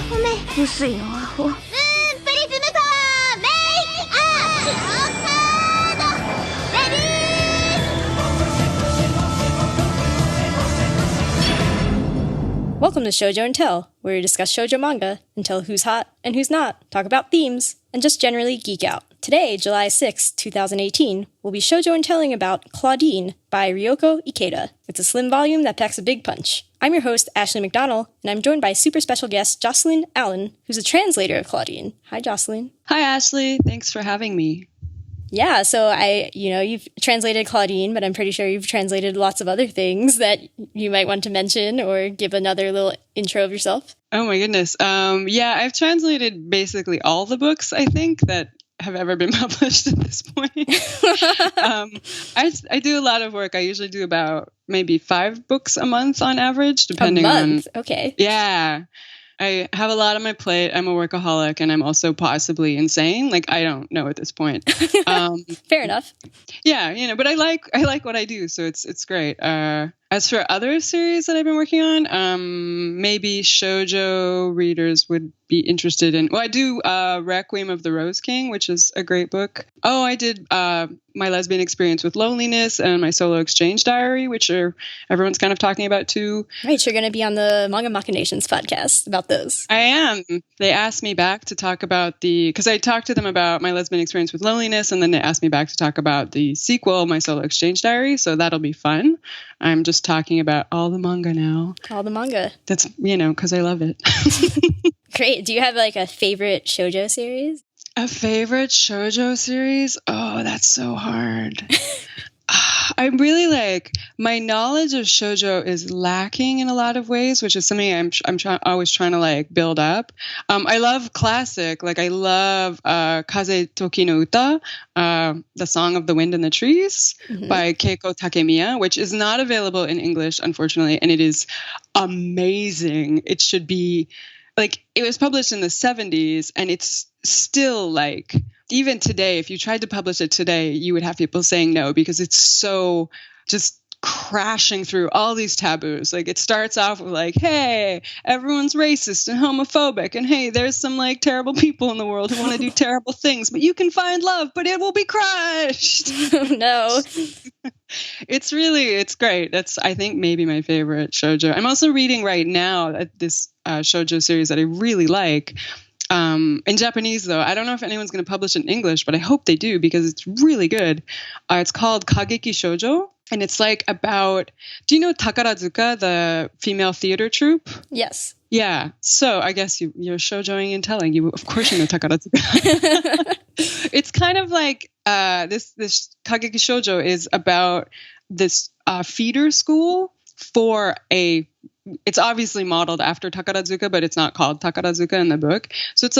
薄いのアホ。プリズムパワーメイクアップオーカードレディー。Welcome to Shojo and Tell, where we discuss shoujo manga and tell who's hot and who's not, talk about themes, and just generally geek out. Today, July 6, 2018, we'll be shoujo and telling about Claudine by Riyoko Ikeda. It's a slim volume that packs a big punch. I'm your host, Ashley McDonald, and I'm joined by super special guest Jocelyne Allen, who's a translator of Claudine. Hi, Jocelyne. Hi, Ashley. Thanks for having me. Yeah, so you've translated Claudine, but I'm pretty sure you've translated lots of other things that you might want to mention or give another little intro of yourself. Oh my goodness. I've translated basically all the books, I think, that have ever been published at this point. I do a lot of work. I usually do about maybe 5 books a month on average, depending on... Okay. Yeah. I have a lot on my plate. I'm a workaholic, and I'm also possibly insane. Like, I don't know at this point. Fair enough. Yeah, but I like what I do, so it's great. As for other series that I've been working on, maybe shoujo readers would be interested in. Well, I do Requiem of the Rose King, which is a great book. Oh, I did my lesbian experience with loneliness and my solo exchange diary, which everyone's kind of talking about too. Right, you're going to be on the Manga Machinations podcast about those. I am. They asked me back to talk about because I talked to them about my lesbian experience with loneliness, and then they asked me back to talk about the sequel, my solo exchange diary. So that'll be fun. I'm just talking about all the manga now. All the manga. That's, because I love it. Great. Do you have like a favorite shoujo series? A favorite shoujo series? Oh, that's so hard. I really my knowledge of shoujo is lacking in a lot of ways, which is something I'm always trying to build up. I love classic, I love Kaze Toki no Uta, the Song of the Wind and the Trees by Keiko Takemiya, which is not available in English, unfortunately, and it is amazing. It should be it was published in the 70s, and it's still even today, if you tried to publish it today, you would have people saying no because it's so just crashing through all these taboos. It starts off with hey, everyone's racist and homophobic, and hey, there's some terrible people in the world who want to do terrible things, but you can find love, but it will be crushed. No. It's great. That's, I think, maybe my favorite shoujo. I'm also reading right now this shoujo series that I really like. In Japanese, though, I don't know if anyone's going to publish it in English, but I hope they do because it's really good. It's called Kageki Shojo, and it's about, do you know Takarazuka, the female theater troupe? Yes. Yeah. So I guess you're shoujoing and telling. Of course you know Takarazuka. It's kind of this Kageki Shojo is about this feeder school for it's obviously modeled after Takarazuka, but it's not called Takarazuka in the book. So it's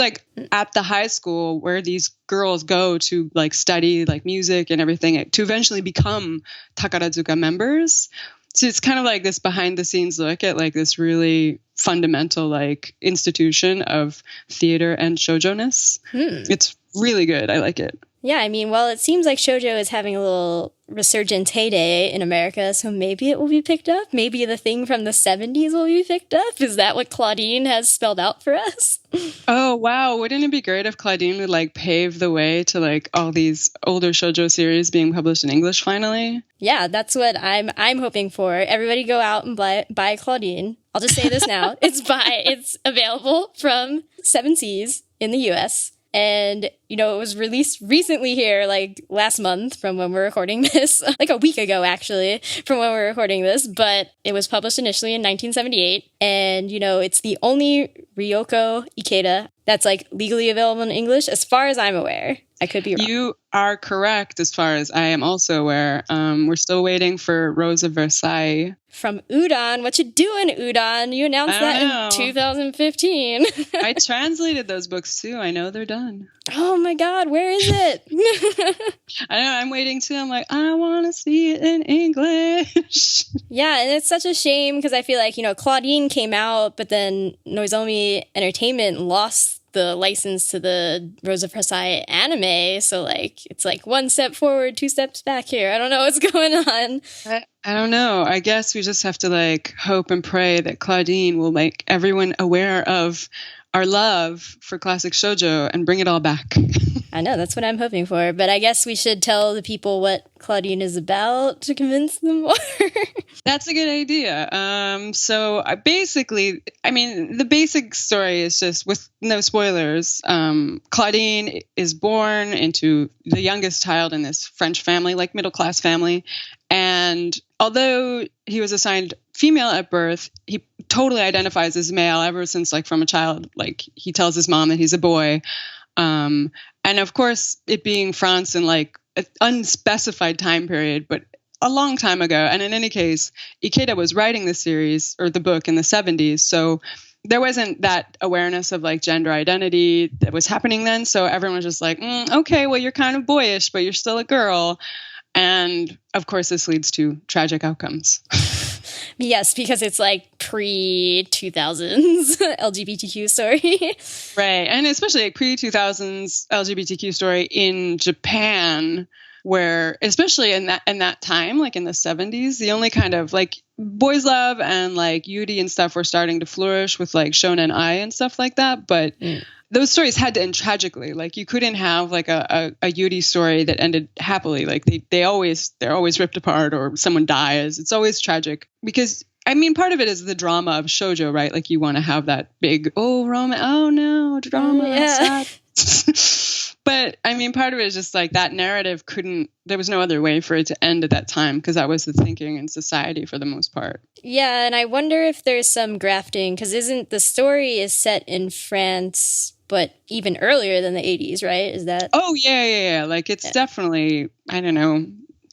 at the high school where these girls go to study music and everything to eventually become Takarazuka members. So it's kind of this behind the scenes look at this really fundamental institution of theater and shoujo-ness. It's really good. I like it. Yeah, it seems like shoujo is having a little resurgent heyday in America, so maybe it will be picked up. Maybe the thing from the 70s will be picked up. Is that what Claudine has spelled out for us? Oh, wow. Wouldn't it be great if Claudine would pave the way to all these older shoujo series being published in English finally? Yeah, that's what I'm hoping for. Everybody go out and buy Claudine. I'll just say this now. It's available from 7 Seas in the US. And, it was released recently here, last month from when we're recording this, a week ago, actually, from when we're recording this. But it was published initially in 1978. And, it's the only Riyoko Ikeda that's legally available in English, as far as I'm aware. I could be wrong. You are correct, as far as I am also aware. We're still waiting for Rose of Versailles. From Udon. What you doing, Udon? You announced that in 2015. I translated those books, too. I know they're done. Oh, my God. Where is it? I know. I'm waiting, too. I'm I want to see it in English. Yeah, and it's such a shame because I feel Claudine came out, but then Noizomi Entertainment lost the license to the Rose of Versailles anime, so it's one step forward, 2 steps back here. I don't know what's going on. I don't know. I guess we just have to hope and pray that Claudine will make everyone aware of our love for classic shoujo and bring it all back. I know, that's what I'm hoping for. But I guess we should tell the people what Claudine is about to convince them more. That's a good idea. So basically, I mean, the basic story is just, with no spoilers, Claudine is born into the youngest child in this French family, like middle-class family. And although he was assigned female at birth, he totally identifies as male ever since, like, from a child. Like, he tells his mom that he's a boy. And of course, it being France in like an unspecified time period, but a long time ago. And in any case, Ikeda was writing the series or the book in the 70s. So there wasn't that awareness of like gender identity that was happening then. So everyone was just like, okay, well, you're kind of boyish, but you're still a girl. And of course, this leads to tragic outcomes. Yes, because it's like pre-2000s LGBTQ story. Right. And especially like pre-2000s LGBTQ story in Japan, where especially in that time, like in the 70s, the only kind of like boys love and like Yuri and stuff were starting to flourish with like Shonen Ai and stuff like that. But those stories had to end tragically. Like you couldn't have like a Yuri story that ended happily. Like they're always ripped apart or someone dies. It's always tragic because, I mean, part of it is the drama of shoujo, right? Like you want to have that big, no, drama. Yeah. Sad. But I mean, part of it is just like that narrative there was no other way for it to end at that time because that was the thinking in society for the most part. Yeah, and I wonder if there's some grafting because isn't the story is set in France, but even earlier than the 80s, right? Is that? Oh, yeah. Like it's definitely, I don't know,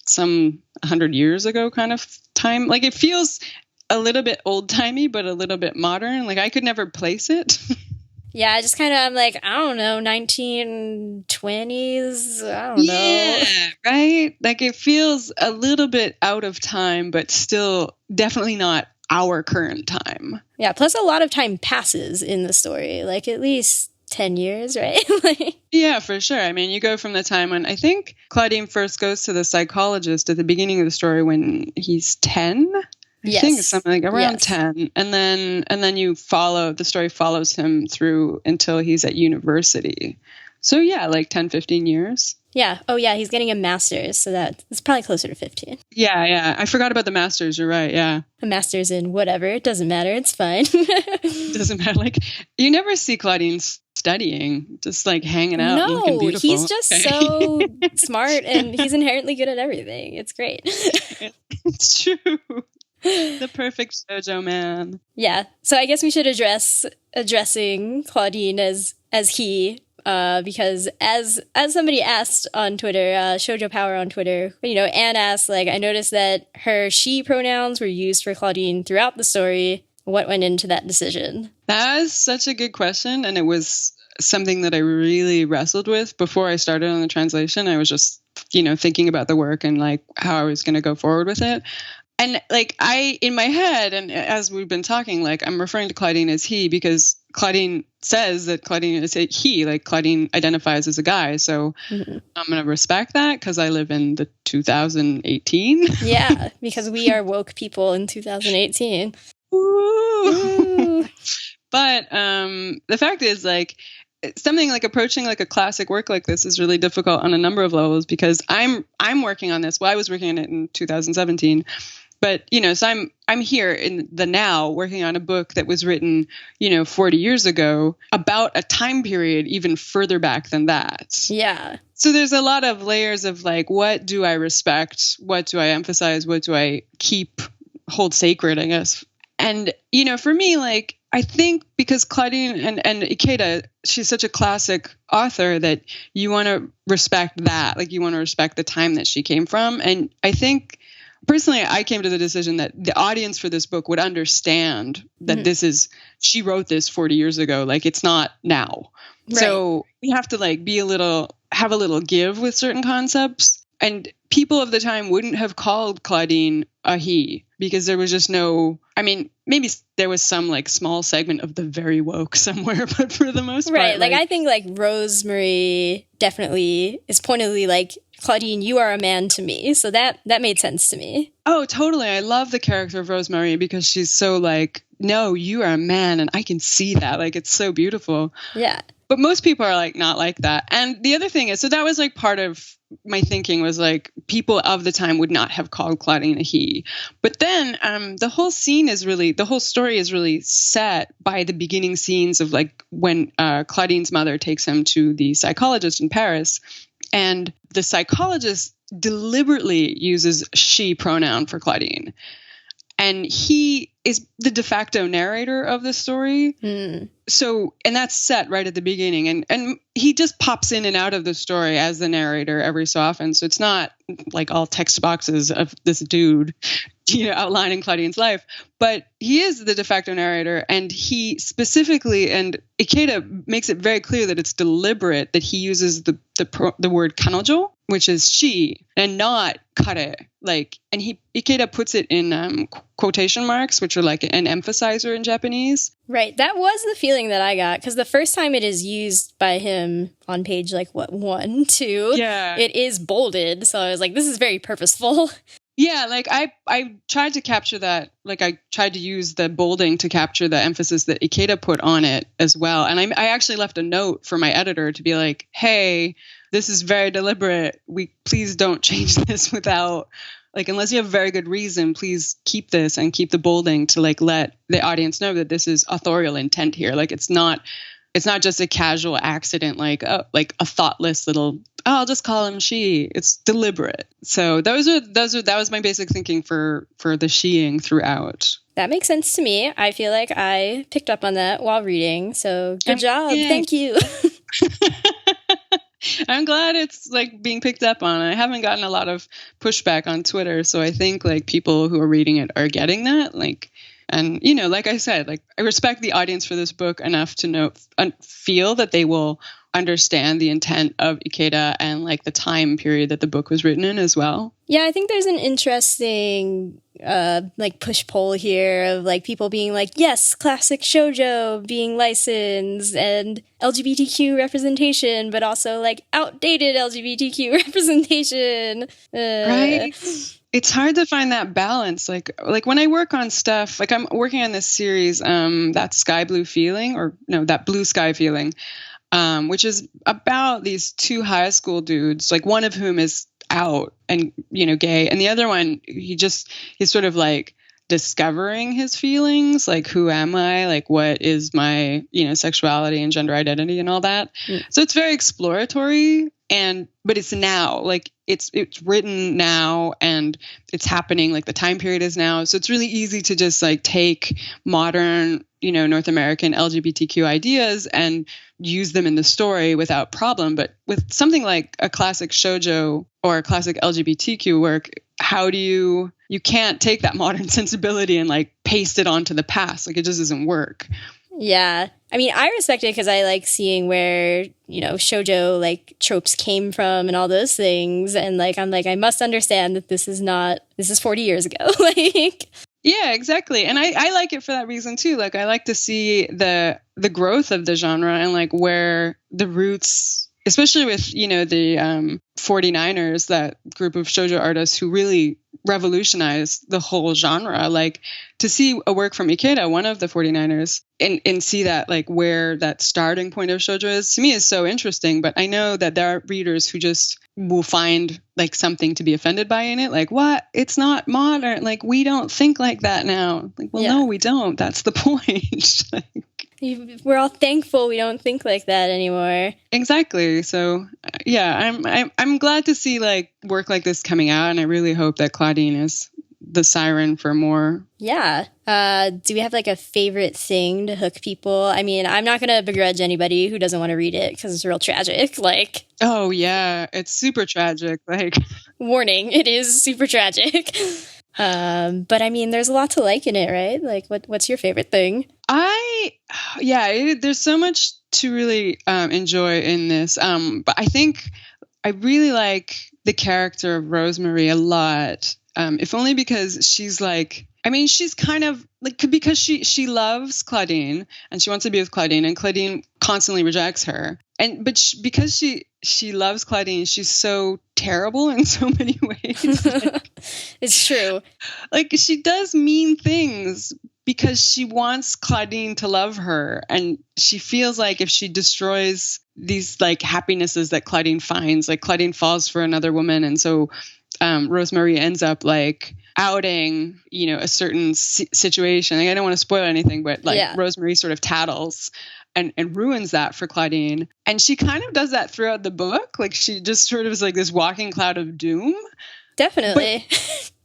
some 100 years ago kind of time. Like it feels a little bit old timey, but a little bit modern. Like I could never place it. Yeah, I just kind of, I'm like, I don't know, 1920s, I don't know. Yeah, right? Like it feels a little bit out of time, but still definitely not our current time. Yeah, plus a lot of time passes in the story, like at least 10 years, right? Yeah, for sure. I mean, you go from the time when I think Claudine first goes to the psychologist at the beginning of the story when he's 10. I think it's something like around 10. And then the story follows him through until he's at university. So yeah, like 10, 15 years. Yeah. Oh yeah, he's getting a master's, so that's probably closer to 15. Yeah. I forgot about the master's. You're right, yeah. A master's in whatever. It doesn't matter. It's fine. It doesn't matter. Like, you never see Claudine studying, just like hanging out and looking beautiful. He's just so smart and he's inherently good at everything. It's great. It's true. The perfect shoujo man. Yeah. So I guess we should addressing Claudine as he, because as somebody asked on Twitter, Shoujo Power on Twitter, Anne asked, like, I noticed that her she pronouns were used for Claudine throughout the story. What went into that decision? That was such a good question, and it was something that I really wrestled with before I started on the translation. I was just, thinking about the work and like how I was going to go forward with it. And like in my head, and as we've been talking, like I'm referring to Claudine as he because Claudine says that Claudine is a he, like Claudine identifies as a guy. So I'm going to respect that because I live in the 2018. Yeah, because we are woke people in 2018. Ooh. But the fact is, like, something like approaching like a classic work like this is really difficult on a number of levels because I'm working on this. Well, I was working on it in 2017. But, so I'm here in the now working on a book that was written, 40 years ago about a time period even further back than that. Yeah. So there's a lot of layers of like, what do I respect? What do I emphasize? What do I hold sacred, I guess? And, for me, like, I think because Claudine and Ikeda, she's such a classic author that you want to respect that. Like, you want to respect the time that she came from. And I think personally, I came to the decision that the audience for this book would understand that she wrote this 40 years ago. Like, it's not now. Right. So we have to like have a little give with certain concepts. And people of the time wouldn't have called Claudine a he because there was just maybe there was some like small segment of the very woke somewhere, but for the most part. Right. Like I think like Rosemary definitely is pointedly like, Claudine, you are a man to me. So that made sense to me. Oh, totally. I love the character of Rosemary because she's so like no, you are a man and I can see that. Like, it's so beautiful. Yeah. But most people are like not like that. And the other thing is, so that was like part of my thinking was like people of the time would not have called Claudine a he. But then the whole story is really set by the beginning scenes of like when Claudine's mother takes him to the psychologist in Paris. And the psychologist deliberately uses she pronoun for Claudine. And he is the de facto narrator of the story. So, and that's set right at the beginning. And he just pops in and out of the story as the narrator every so often. So it's not like all text boxes of this dude, outlining Claudine's life. But he is the de facto narrator. And he specifically, and Ikeda makes it very clear that it's deliberate that he uses the word kanojo, which is she, and not kare. Like, and Ikeda puts it in quotation marks, which are like an emphasizer in Japanese. Right. That was the feeling that I got, because the first time it is used by him on page, 1, 2, yeah, it is bolded. So I was like, this is very purposeful. Yeah, like I tried to capture that. Like I tried to use the bolding to capture the emphasis that Ikeda put on it as well. And I actually left a note for my editor to be like, hey, this is very deliberate. Please don't change this without, like, unless you have a very good reason, please keep this and keep the bolding to like let the audience know that this is authorial intent here. Like it's not just a casual accident, like a thoughtless little, I'll just call him she. It's deliberate. So that was my basic thinking for the sheing throughout. That makes sense to me. I feel like I picked up on that while reading. So good job. Yeah. Thank you. I'm glad it's like being picked up on. I haven't gotten a lot of pushback on Twitter, so I think like people who are reading it are getting that. Like, and like I said, like I respect the audience for this book enough to feel that they will understand the intent of Ikeda and like the time period that the book was written in as well. Yeah, I think there's an interesting like push-pull here of like people being like, yes, classic shoujo being licensed and LGBTQ representation, but also like outdated LGBTQ representation. Right? It's hard to find that balance. Like when I work on stuff, like I'm working on this series, that Sky Blue Feeling, or no, that Blue Sky Feeling, which is about these two high school dudes, like one of whom is out and, gay. And the other one, he's sort of like discovering his feelings. Like, who am I? Like, what is my, sexuality and gender identity and all that. So it's very exploratory. But it's now, like it's written now and it's happening, like the time period is now. So it's really easy to just like take modern, North American LGBTQ ideas and use them in the story without problem. But with something like a classic shoujo or a classic LGBTQ work, how do you can't take that modern sensibility and like paste it onto the past. Like it just doesn't work. Yeah. I mean, I respect it because I like seeing where, shoujo like tropes came from and all those things. And like, I'm like, I must understand that this is 40 years ago. Like, yeah, exactly. And I like it for that reason too. Like I like to see the growth of the genre and like where the roots, especially with, the 49ers, that group of shoujo artists who really revolutionized the whole genre. Like to see a work from Ikeda, one of the 49ers, and see that like where that starting point of shoujo is, to me is so interesting. But I know that there are readers who just will find like something to be offended by in it. Like, what? It's not modern. Like, we don't think like that now. Like, well, no, we don't. That's the point. We're all thankful we don't think like that anymore. Exactly. So, yeah, I'm glad to see like work like this coming out, and I really hope that Claudine is the Seiran for more. Yeah. Do we have like a favorite thing to hook people? I mean, I'm not going to begrudge anybody who doesn't want to read it because it's real tragic. Like, oh yeah, it's super tragic. Like, warning, it is super tragic. But I mean, there's a lot to like in it, right? Like, what's your favorite thing? There's so much to really enjoy in this. But I think I really like the character of Rosemary a lot. If only because she's like, I mean, she's kind of like, because she loves Claudine and she wants to be with Claudine, and Claudine constantly rejects her. But because she loves Claudine. She's so terrible in so many ways. It's true. Like, she does mean things because she wants Claudine to love her. And she feels like if she destroys these like happinesses that Claudine finds, like Claudine falls for another woman. And so Rosemary ends up like outing, you know, a certain situation. Like, I don't want to spoil anything, but like Rosemary sort of tattles and ruins that for Claudine. And she kind of does that throughout the book. Like, she just sort of is like this walking cloud of doom. Definitely.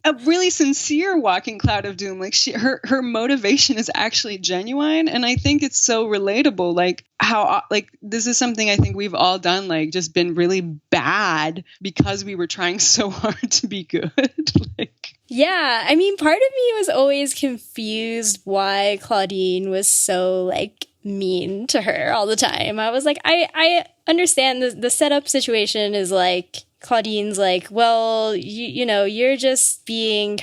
A really sincere walking cloud of doom. Like, her motivation is actually genuine. And I think it's so relatable. Like, how, like, this is something I think we've all done, like, just been really bad because we were trying so hard to be good. Like, yeah, I mean, part of me was always confused why Claudine was so, like, mean to her all the time. I was like, I understand the setup situation is like, Claudine's like, well, you know, you're just being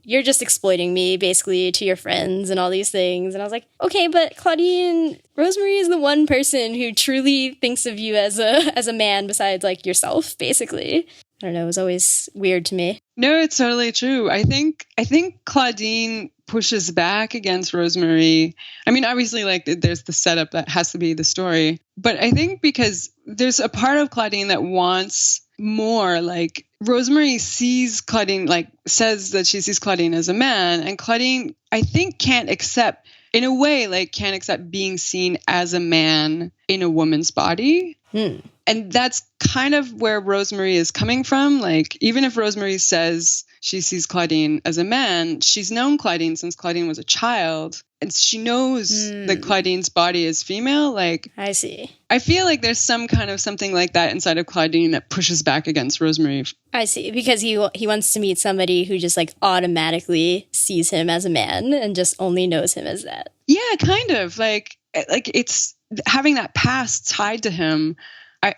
you're just exploiting me basically to your friends and all these things. And I was like, okay, but Claudine, Rosemary is the one person who truly thinks of you as a man besides like yourself, basically. I don't know, it was always weird to me. No, it's totally true. I think Claudine pushes back against Rosemary. I mean, obviously, like, there's the setup that has to be the story. But I think because there's a part of Claudine that wants more, like, Rosemary sees Claudine, like, says that she sees Claudine as a man. And Claudine, I think, can't accept being seen as a man in a woman's body. And that's kind of where Rosemary is coming from. Like, even if Rosemary says she sees Claudine as a man, she's known Claudine since Claudine was a child. And she knows that Claudine's body is female. Like, I see. I feel like there's some kind of something like that inside of Claudine that pushes back against Rosemary. I see. Because he wants to meet somebody who just like automatically sees him as a man and just only knows him as that. Yeah, kind of. Like it's having that past tied to him.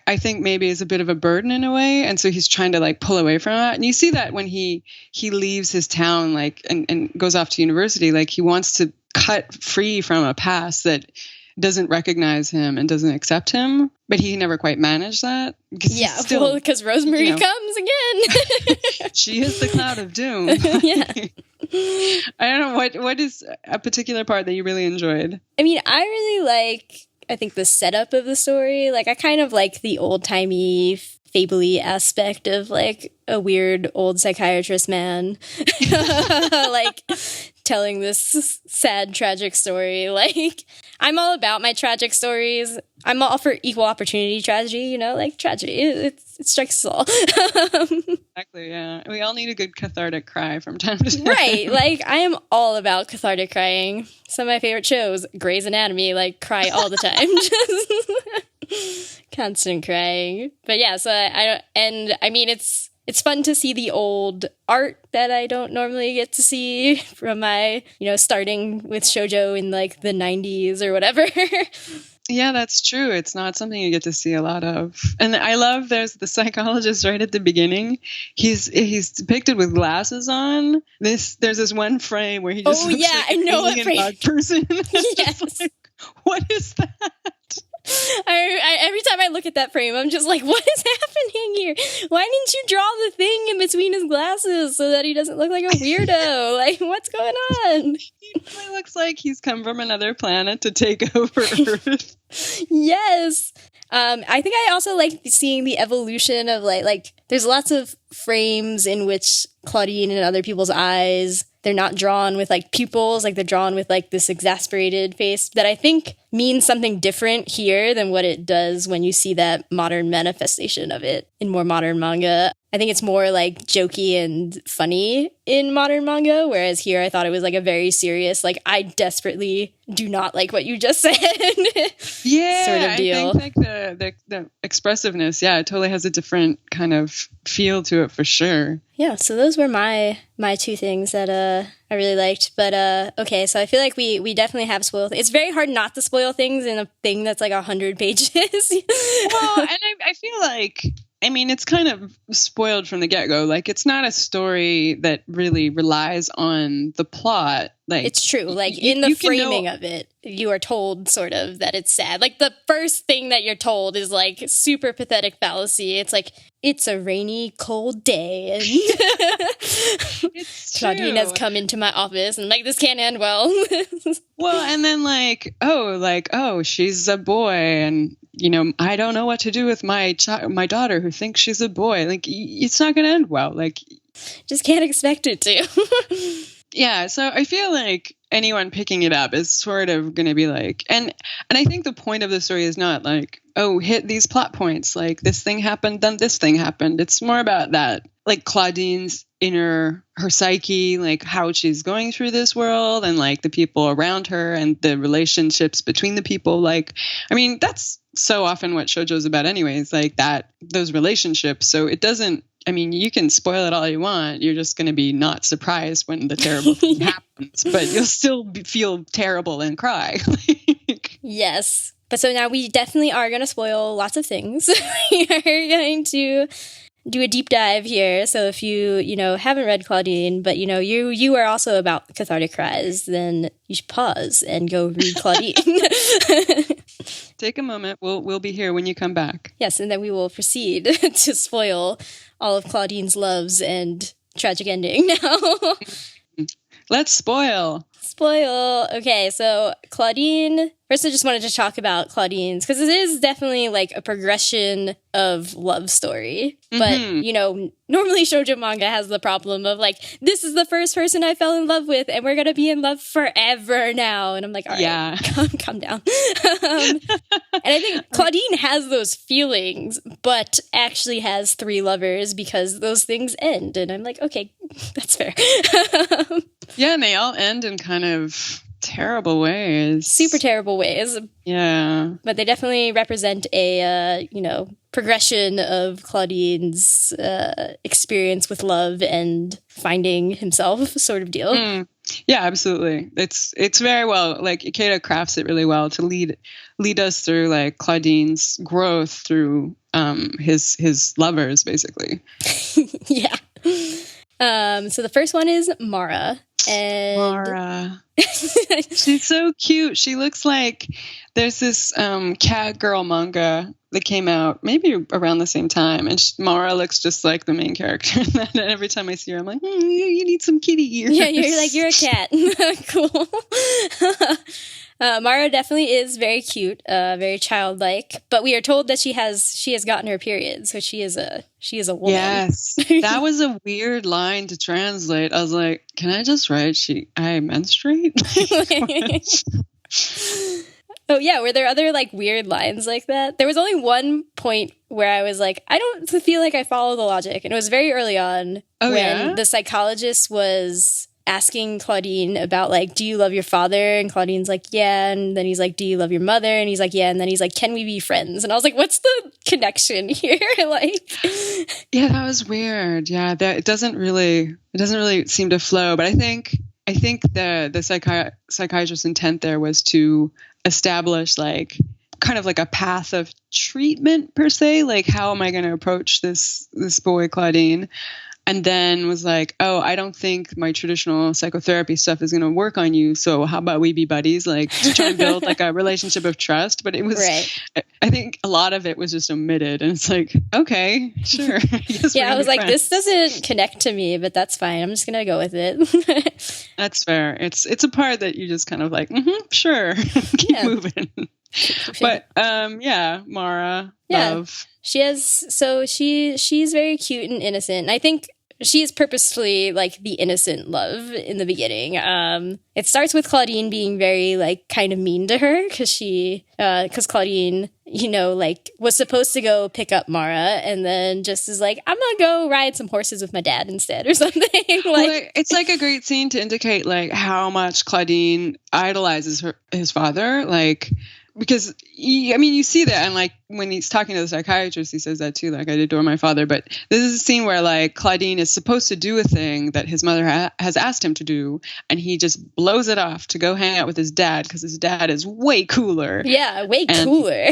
I think maybe is a bit of a burden in a way. And so he's trying to like pull away from that. And you see that when he leaves his town, like, and goes off to university, like he wants to cut free from a past that doesn't recognize him and doesn't accept him. But he never quite managed that. Yeah, because Rosemary comes again. She is the cloud of doom. Yeah. I don't know, what is a particular part that you really enjoyed? I mean, I really like, I think, the setup of the story. Like, I kind of like the old-timey, fable-y aspect of, like, a weird old psychiatrist man, like, telling this sad, tragic story. Like, I'm all about my tragic stories. I'm all for equal opportunity tragedy, you know? Like, tragedy, it strikes us all. Exactly, yeah. We all need a good cathartic cry from time to time. Right, like, I am all about cathartic crying. Some of my favorite shows, Grey's Anatomy, like, cry all the time. Just constant crying. But yeah, so I mean, it's fun to see the old art that I don't normally get to see from my, you know, starting with Shojo in like the 90s or whatever. Yeah, that's true. It's not something you get to see a lot of. And I love there's the psychologist right at the beginning. He's depicted with glasses on. There's this one frame where he just looks like I know an alien bug person. Yes. Like, what is that? I every time I look at that frame, I'm just like, what is happening here? Why didn't you draw the thing in between his glasses so that he doesn't look like a weirdo? Like, what's going on? He really looks like he's come from another planet to take over Earth. Yes. I think I also like seeing the evolution of like there's lots of frames in which Claudine and other people's eyes, they're not drawn with like pupils, like they're drawn with like this exasperated face that I think means something different here than what it does when you see that modern manifestation of it in more modern manga. I think it's more like jokey and funny in modern manga, whereas here I thought it was like a very serious, like I desperately do not like what you just said. Yeah, sort of deal. I think like the expressiveness, yeah, it totally has a different kind of feel to it for sure. Yeah, so those were my two things that I really liked. But okay, so I feel like we definitely have spoiled. It's very hard not to spoil things in a thing that's like 100 pages. Well, and I feel like I mean, it's kind of spoiled from the get-go. Like, it's not a story that really relies on the plot. Like, it's true. Like, in the framing of it, you are told sort of that it's sad. Like, the first thing that you're told is, like, super pathetic fallacy. It's like, it's a rainy, cold day, and Claudine has come into my office, and, like, this can't end well. Well, and then, oh, she's a boy, and, you know, I don't know what to do with my daughter who thinks she's a boy. Like, it's not going to end well. Like, just can't expect it to. Yeah, so I feel like anyone picking it up is sort of going to be like, and I think the point of the story is not like, oh, hit these plot points, like this thing happened, then this thing happened. It's more about that, like Claudine's her psyche, like how she's going through this world and like the people around her and the relationships between the people. Like, I mean, that's so often what shoujo's about anyways, like those relationships. So it doesn't, I mean, you can spoil it all you want. You're just going to be not surprised when the terrible thing happens, but you'll still feel terrible and cry. Yes. But so now we definitely are going to spoil lots of things. We are going to do a deep dive here. So if you haven't read Claudine, but, you are also about cathartic cries, then you should pause and go read Claudine. Take a moment. We'll be here when you come back. Yes, and then we will proceed to spoil all of Claudine's loves and tragic ending now. Let's spoil. Okay, so Claudine, first I just wanted to talk about Claudine's, because it is definitely like a progression of love story. But, normally shoujo manga has the problem of like, this is the first person I fell in love with and we're going to be in love forever now. And I'm like, all right, calm down. And I think Claudine has those feelings, but actually has 3 lovers because those things end. And I'm like, okay, that's fair. Yeah, and they all end in kind of terrible ways. Super terrible ways. Yeah. But they definitely represent a, progression of Claudine's experience with love and finding himself sort of deal. Yeah, absolutely. It's very well, like Ikeda crafts it really well to lead us through like Claudine's growth through his lovers, basically. Yeah. So the first one is Mara. And Mara. She's so cute. She looks like there's this cat girl manga that came out maybe around the same time, and Mara looks just like the main character. And every time I see her, I'm like, you need some kitty ears. Yeah, you're a cat. Cool. Mara definitely is very cute, very childlike, but we are told that she has gotten her period, so she is a woman. Yes, that was a weird line to translate. I was like, can I just write I menstruate? Oh yeah, were there other like weird lines like that? There was only one point where I was like, I don't feel like I follow the logic, and it was very early on when the psychologist was asking Claudine about like, do you love your father? And Claudine's like, yeah. And then he's like, do you love your mother? And he's like, yeah. And then he's like, can we be friends? And I was like, what's the connection here? Like, yeah, that was weird. Yeah, it doesn't really seem to flow. But I think the psychiatrist's intent there was to establish like kind of like a path of treatment per se. Like, how am I going to approach this boy Claudine? And then was like, oh, I don't think my traditional psychotherapy stuff is going to work on you. So how about we be buddies, like to try and build like a relationship of trust. But it was, I think a lot of it was just omitted. And it's like, okay, sure. Yeah, I was like, this doesn't connect to me, but that's fine. I'm just going to go with it. That's fair. It's a part that you just kind of like, sure, keep moving. But Mara, love. She's very cute and innocent. And I think she is purposefully like the innocent love in the beginning. It starts with Claudine being very like kind of mean to her because Claudine, like was supposed to go pick up Mara and then just is like, I'm gonna go ride some horses with my dad instead or something. It's like a great scene to indicate like how much Claudine idolizes his father. Like, because you see that, and like when he's talking to the psychiatrist, he says that too, like, I adore my father. But this is a scene where like Claudine is supposed to do a thing that his mother has asked him to do, and he just blows it off to go hang out with his dad because his dad is way cooler. Yeah, way cooler.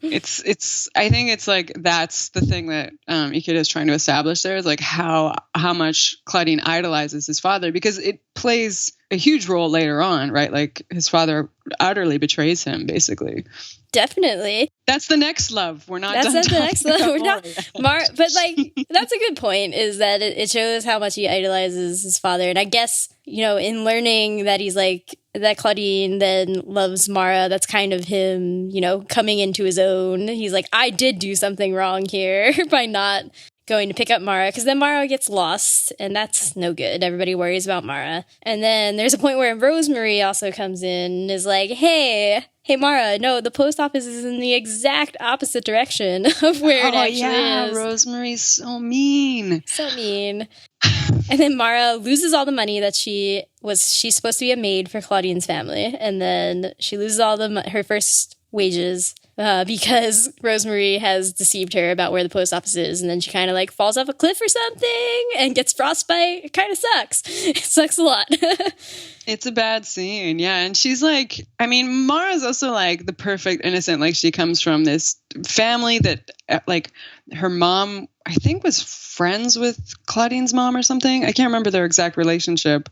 it's I think it's like that's the thing that Ikeda is trying to establish there, is like how much Claudine idolizes his father, because it plays a huge role later on, right? Like his father utterly betrays him, basically. Definitely. That's the next love. We're not done. That's the next love. We're not but like that's a good point, is that it shows how much he idolizes his father. And I guess, in learning that he's like that Claudine then loves Mara, that's kind of him, coming into his own. He's like, I did do something wrong here by not going to pick up Mara, because then Mara gets lost, and that's no good. Everybody worries about Mara. And then there's a point where Rosemary also comes in and is like, hey Mara, no, the post office is in the exact opposite direction of where it actually is. Rosemary's so mean. So mean. And then Mara loses all the money that she's supposed to be a maid for Claudine's family, and then she loses all her first wages because Rosemary has deceived her about where the post office is, and then she kind of like falls off a cliff or something and gets frostbite. It kind of sucks. It sucks a lot. It's a bad scene, yeah. And she's like, Mara's also like the perfect innocent. Like, she comes from this family that, like, her mom, I think, was friends with Claudine's mom or something. I can't remember their exact relationship.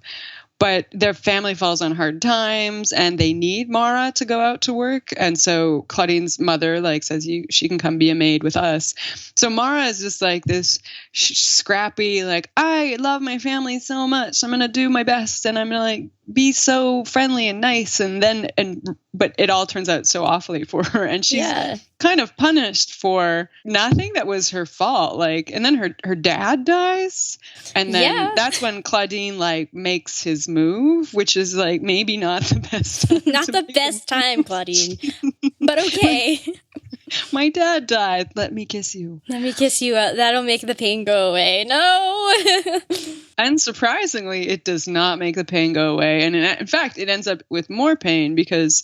But their family falls on hard times, and they need Mara to go out to work. And so Claudine's mother like says she can come be a maid with us. So Mara is just like this scrappy, like, I love my family so much, I'm gonna do my best, and I'm gonna like be so friendly and nice. But it all turns out so awfully for her, and she's kind of punished for nothing that was her fault. Like, and then her dad dies, and then that's when Claudine like makes his move, which is like maybe not the best time. Not the best time, Claudine, but okay. My dad died. Let me kiss you. Let me kiss you. That'll make the pain go away. No. And surprisingly, it does not make the pain go away. And in fact, it ends up with more pain, because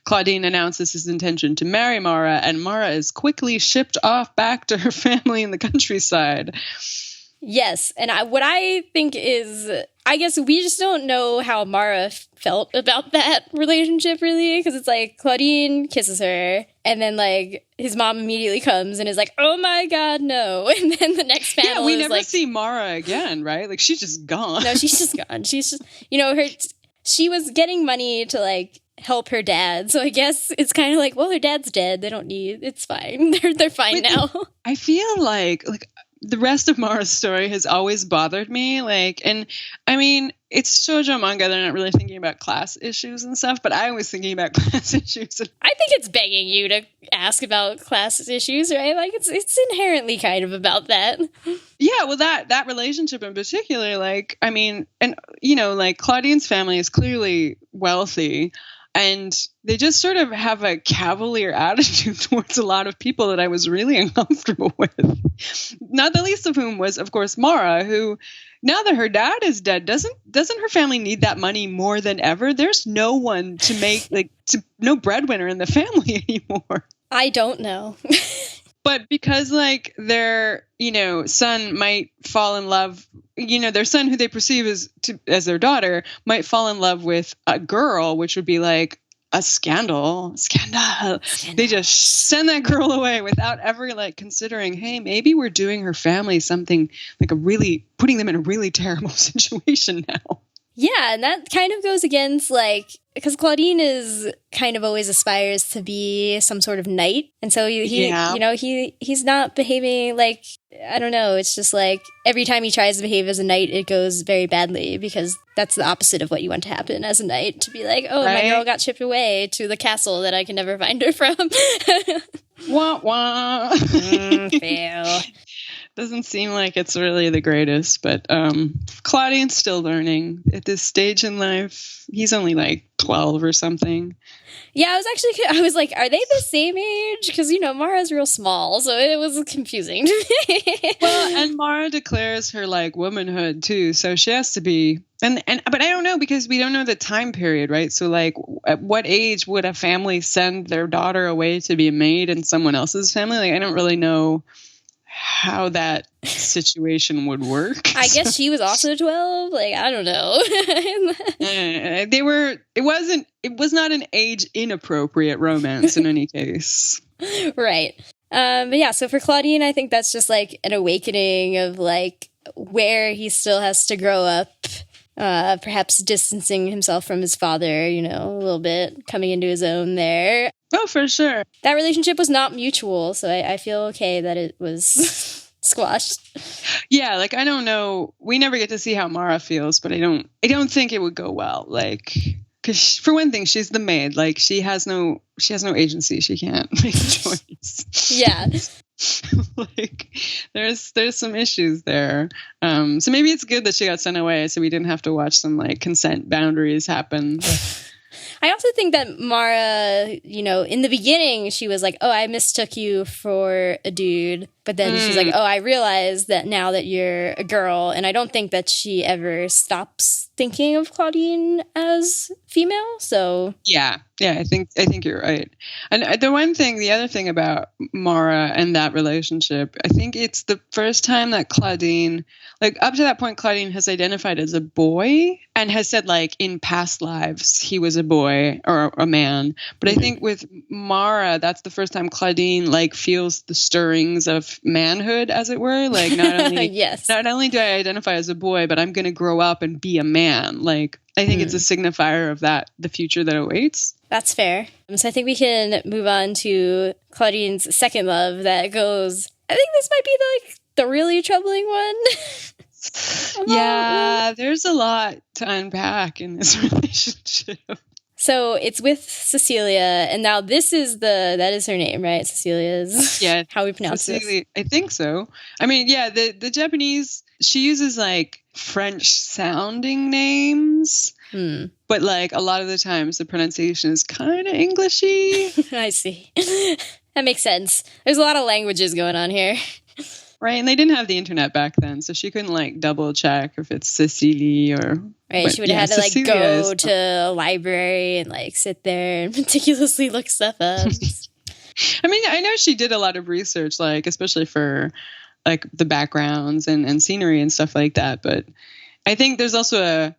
Claudine announces his intention to marry Mara, and Mara is quickly shipped off back to her family in the countryside. Yes, and what I think is, I guess we just don't know how Mara felt about that relationship, really, because it's like Claudine kisses her, and then like his mom immediately comes and is like, "Oh my God, no!" And then the next panel, we never see Mara again, right? Like, she's just gone. No, she's just gone. She's just, she was getting money to like help her dad, so I guess it's kind of like, well, her dad's dead. They don't need. It's fine. They're fine now. I feel like the rest of Mara's story has always bothered me. Like, and it's shoujo manga. They're not really thinking about class issues and stuff, but I was thinking about class issues. I think it's begging you to ask about class issues, right? Like, it's inherently kind of about that. Yeah, well, that relationship in particular, like, like Claudine's family is clearly wealthy, and they just sort of have a cavalier attitude towards a lot of people that I was really uncomfortable with. Not the least of whom was, of course, Mara, who, now that her dad is dead, doesn't her family need that money more than ever? There's no one to make, no breadwinner in the family anymore. I don't know. But because like their, son might fall in love, their son, who they perceive as their daughter, might fall in love with a girl, which would be like a scandal. They just send that girl away without ever like considering, hey, maybe we're doing her family something, like putting them in a really terrible situation now. Yeah, and that kind of goes against, like, because Claudine is kind of always aspires to be some sort of knight, and so he's not behaving like, I don't know, it's just like every time he tries to behave as a knight, it goes very badly, because that's the opposite of what you want to happen as a knight, to be like, oh, right? My girl got shipped away to the castle that I can never find her from. Wah, wah. Fail. Doesn't seem like it's really the greatest, but Claudine's still learning at this stage in life. He's only like 12 or something. Yeah, I was like, are they the same age? Because, Mara's real small, so it was confusing to me. Well, and Mara declares her like womanhood too, so she has to be. But I don't know, because we don't know the time period, right? So like, at what age would a family send their daughter away to be a maid in someone else's family? Like, I don't really know how that situation would work. I guess she was also 12. Like, I don't know. It was not an age inappropriate romance in any case. Right. But yeah, so for Claudine, I think that's just like an awakening of like where he still has to grow up. Perhaps distancing himself from his father, a little bit, coming into his own there. Oh, for sure. That relationship was not mutual, so I feel okay that it was squashed. Yeah, like, I don't know. We never get to see how Mara feels, but I don't think it would go well. Like, because for one thing, she's the maid. Like, she has no agency. She can't make a choice. Yeah. Like, there's some issues there. So maybe it's good that she got sent away, so we didn't have to watch some like consent boundaries happen. I also think that Mara, in the beginning, she was like, oh, I mistook you for a dude. But then she's like, oh, I realize that now that you're a girl. And I don't think that she ever stops thinking of Claudine as female. So yeah, I think you're right. And the other thing about Mara and that relationship, I think it's the first time that Claudine, like up to that point, Claudine has identified as a boy and has said like in past lives he was a boy or a man. But I think with Mara, that's the first time Claudine like feels the stirrings of manhood, as it were. Like not only yes. Not only do I identify as a boy, but I'm going to grow up and be a man. Like, I think it's a signifier of the future that awaits. That's fair. So I think we can move on to Claudine's second love that goes, I think this might be the really troubling one. Yeah, there's a lot to unpack in this relationship. So it's with Cecilia, and now that is her name, right? Cecilia is how we pronounce Cecilia, this. I think so. I mean, yeah, the Japanese, she uses like French sounding names, but like a lot of the times the pronunciation is kind of Englishy. I see. That makes sense. There's a lot of languages going on here. Right, and they didn't have the internet back then, so she couldn't like double check if it's Cecilia or. Right, she would have had to like go to a library and like sit there and meticulously look stuff up. I mean, I know she did a lot of research, like especially for like the backgrounds and scenery and stuff like that. But I think there's also a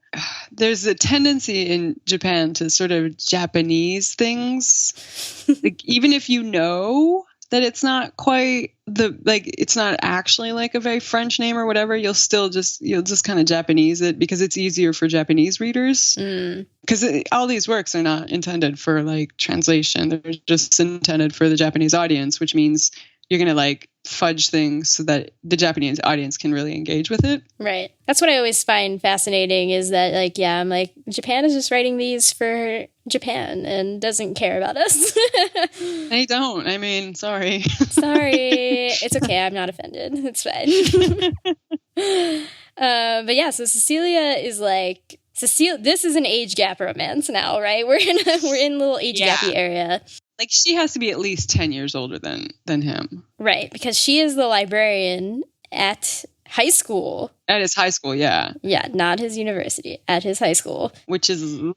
tendency in Japan to sort of Japanese things, like even if you know that it's not quite it's not actually like a very French name or whatever, you'll just kind of Japanese it because it's easier for Japanese readers. Because all these works are not intended for like translation. They're just intended for the Japanese audience, which means you're going to like fudge things so that the Japanese audience can really engage with it. Right. That's what I always find fascinating is that like, yeah, I'm like, Japan is just writing these for Japan and doesn't care about us. They don't. I mean, sorry. Sorry. It's okay. I'm not offended. It's fine. But yeah, so Cecilia is like, this is an age gap romance now, right? We're in a little age gappy area. Like, she has to be at least 10 years older than him. Right, because she is the librarian at high school. At his high school, yeah. Yeah, not his university. At his high school. Which is so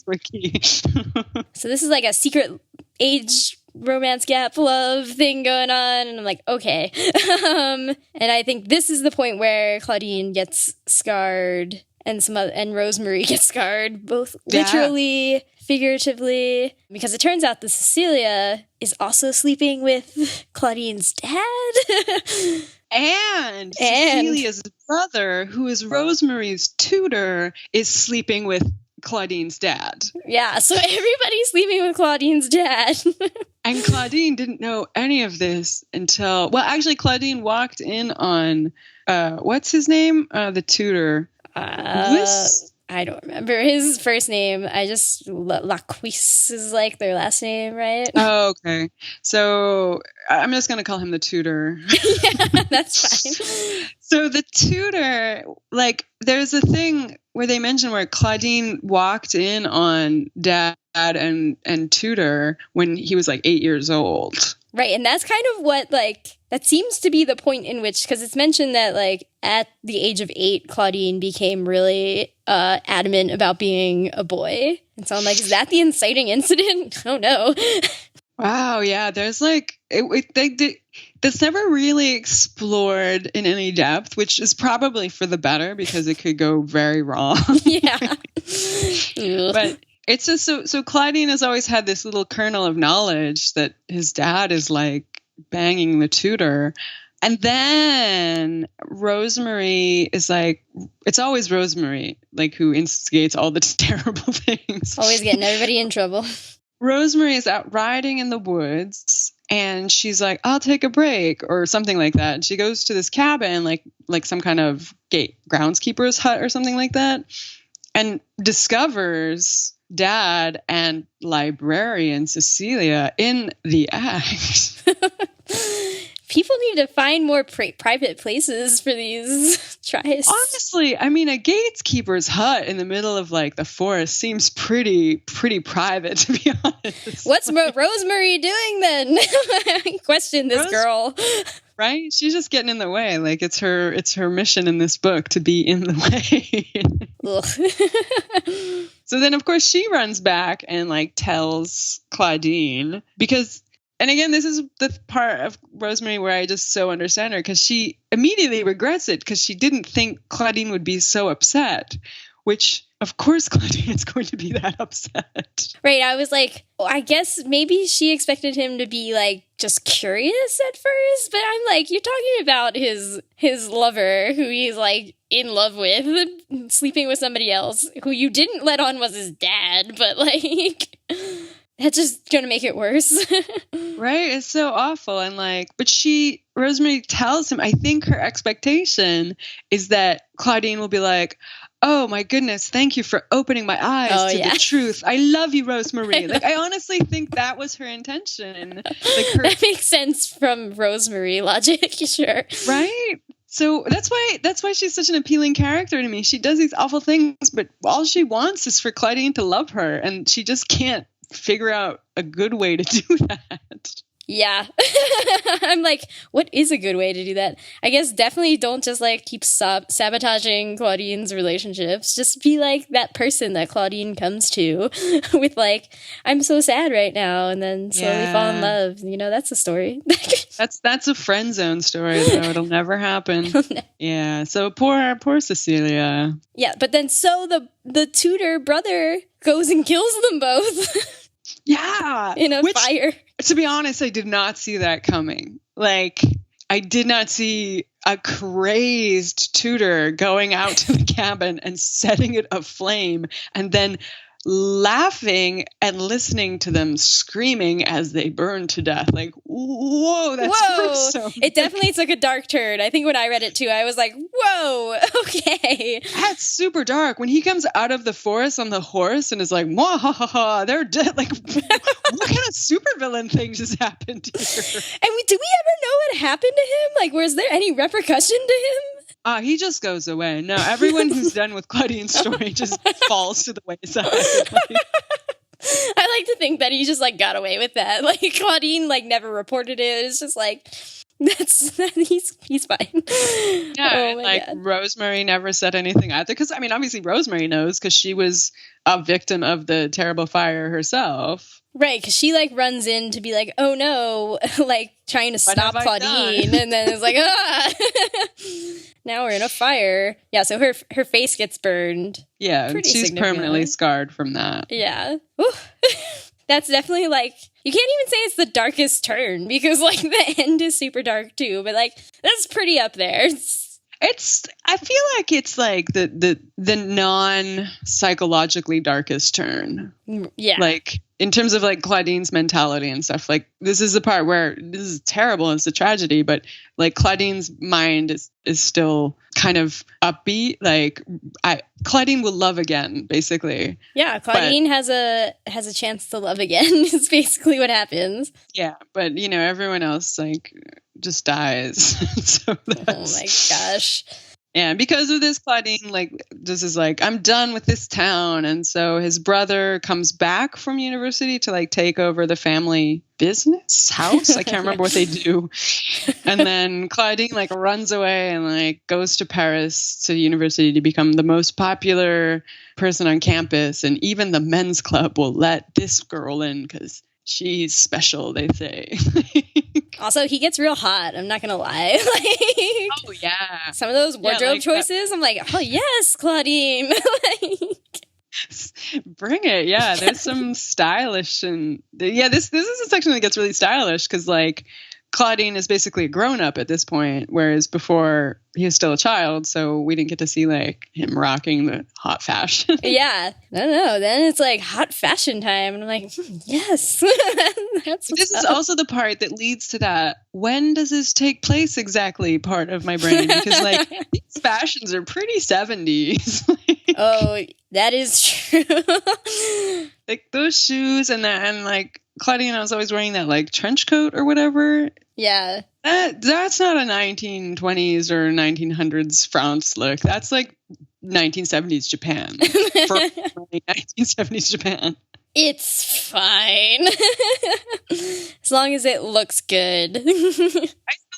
tricky. So this is like a secret age romance gap love thing going on, and I'm like, okay. And I think this is the point where Claudine gets scarred and Rosemary gets scarred, both literally, figuratively, because it turns out that Cecilia is also sleeping with Claudine's dad. And Cecilia's brother, who is Rosemary's tutor, is sleeping with Claudine's dad. Yeah, so everybody's sleeping with Claudine's dad. And Claudine didn't know any of this until, well, actually, Claudine walked in on, what's his name? The tutor. I don't remember his first name. I just Laquise is like their last name, right? Oh, okay. So I'm just going to call him the tutor. Yeah, that's fine. So the tutor, like, there's a thing where they mention where Claudine walked in on Dad and tutor when he was like 8 years old. Right, and that's kind of what, like, that seems to be the point in which, because it's mentioned that, like, at the age of 8, Claudine became really adamant about being a boy. And so I'm like, is that the inciting incident? Oh, no. Wow, yeah, there's, like, that's never really explored in any depth, which is probably for the better, because it could go very wrong. Yeah. But it's just so Claudine has always had this little kernel of knowledge that his dad is like banging the tutor. And then Rosemary is like, it's always Rosemary, like, who instigates all the terrible things. Always getting everybody in trouble. Rosemary is out riding in the woods and she's like, I'll take a break or something like that. And she goes to this cabin, like some kind of groundskeeper's hut or something like that, and discovers Dad and librarian Cecilia in the act. People need to find more private places for these tries. Honestly, I mean, a gatekeeper's hut in the middle of like the forest seems pretty private, to be honest. What's Rosemary doing then? Question this girl. Right? She's just getting in the way. Like, it's her mission in this book to be in the way. So then, of course, she runs back and like tells Claudine because, and again, this is the part of Rosemary where I just so understand her, because she immediately regrets it because she didn't think Claudine would be so upset, which of course Claudine is going to be that upset. Right. I was like, I guess maybe she expected him to be like just curious at first, but I'm like, you're talking about his lover who he's like in love with, sleeping with somebody else who you didn't let on was his dad, but like that's just gonna make it worse. Right? It's so awful. And like, but Rosemary tells him, I think her expectation is that Claudine will be like, oh my goodness, thank you for opening my eyes to the truth. I love you, Rosemary. Like, I honestly think that was her intention. Like, that makes sense from Rosemary logic, sure. Right? So that's why she's such an appealing character to me. She does these awful things, but all she wants is for Claudine to love her, and she just can't figure out a good way to do that. Yeah. I'm like, what is a good way to do that? I guess definitely don't just like keep sabotaging Claudine's relationships. Just be like that person that Claudine comes to with like, I'm so sad right now, and then slowly fall in love. You know, that's a story. That's a friend zone story, though. It'll never happen. No. Yeah. So poor Cecilia. Yeah, but then so the tutor brother goes and kills them both. Yeah. In a fire. To be honest, I did not see that coming. Like, I did not see a crazed tutor going out to the cabin and setting it aflame and then laughing and listening to them screaming as they burn to death. Like, whoa, that's gruesome. It definitely took a dark turn. I think when I read it too, I was like, whoa, okay. That's super dark. When he comes out of the forest on the horse and is like, mwah, ha, ha, ha, they're dead. Like, what kind of supervillain thing just happened here? And did we ever know what happened to him? Like, was there any repercussion to him? He just goes away. No, everyone who's done with Claudine's story just falls to the wayside. Like, I like to think that he just like got away with that. Like Claudine like never reported it. It's just like he's fine. Yeah, and like God. Rosemary never said anything either. Because I mean, obviously Rosemary knows because she was a victim of the terrible fire herself. Right, because she like runs in to be like, oh no, like trying to stop Claudine, and then it's like, now we're in a fire. Yeah, so her face gets burned. Yeah, she's permanently scarred from that. Yeah. That's definitely like, you can't even say it's the darkest turn because like the end is super dark too, but like that's pretty up there. I feel like it's like the non-psychologically darkest turn. Yeah. Like in terms of like Claudine's mentality and stuff. Like this is the part where this is terrible, it's a tragedy, but like Claudine's mind is still kind of upbeat. Like Claudine will love again, basically. Yeah, Claudine has a chance to love again. Is basically what happens. Yeah, but you know, everyone else like just dies. So oh my gosh. Yeah, because of this, Claudine just is like, I'm done with this town. And so his brother comes back from university to like take over the family business house. I can't remember what they do. And then Claudine like runs away and like goes to Paris to university to become the most popular person on campus. And even the men's club will let this girl in because she's special, they say. Also, he gets real hot. I'm not going to lie. Oh, yeah. Some of those wardrobe choices, I'm like, oh, yes, Claudine. Bring it. Yeah, there's some stylish. And yeah, this is a section that gets really stylish because like Claudine is basically a grown-up at this point, whereas before he was still a child, so we didn't get to see like him rocking the hot fashion. Yeah. I don't know. Then it's like hot fashion time. And I'm like, yes. This is also the part that leads to that. When does this take place exactly part of my brain? Because like these fashions are pretty 70s. Oh, that is true. Like those shoes and like Claudine was always wearing that like trench coat or whatever. Yeah. That's not a 1920s or 1900s France look. That's like 1970s Japan. For 1970s Japan. It's fine. As long as it looks good.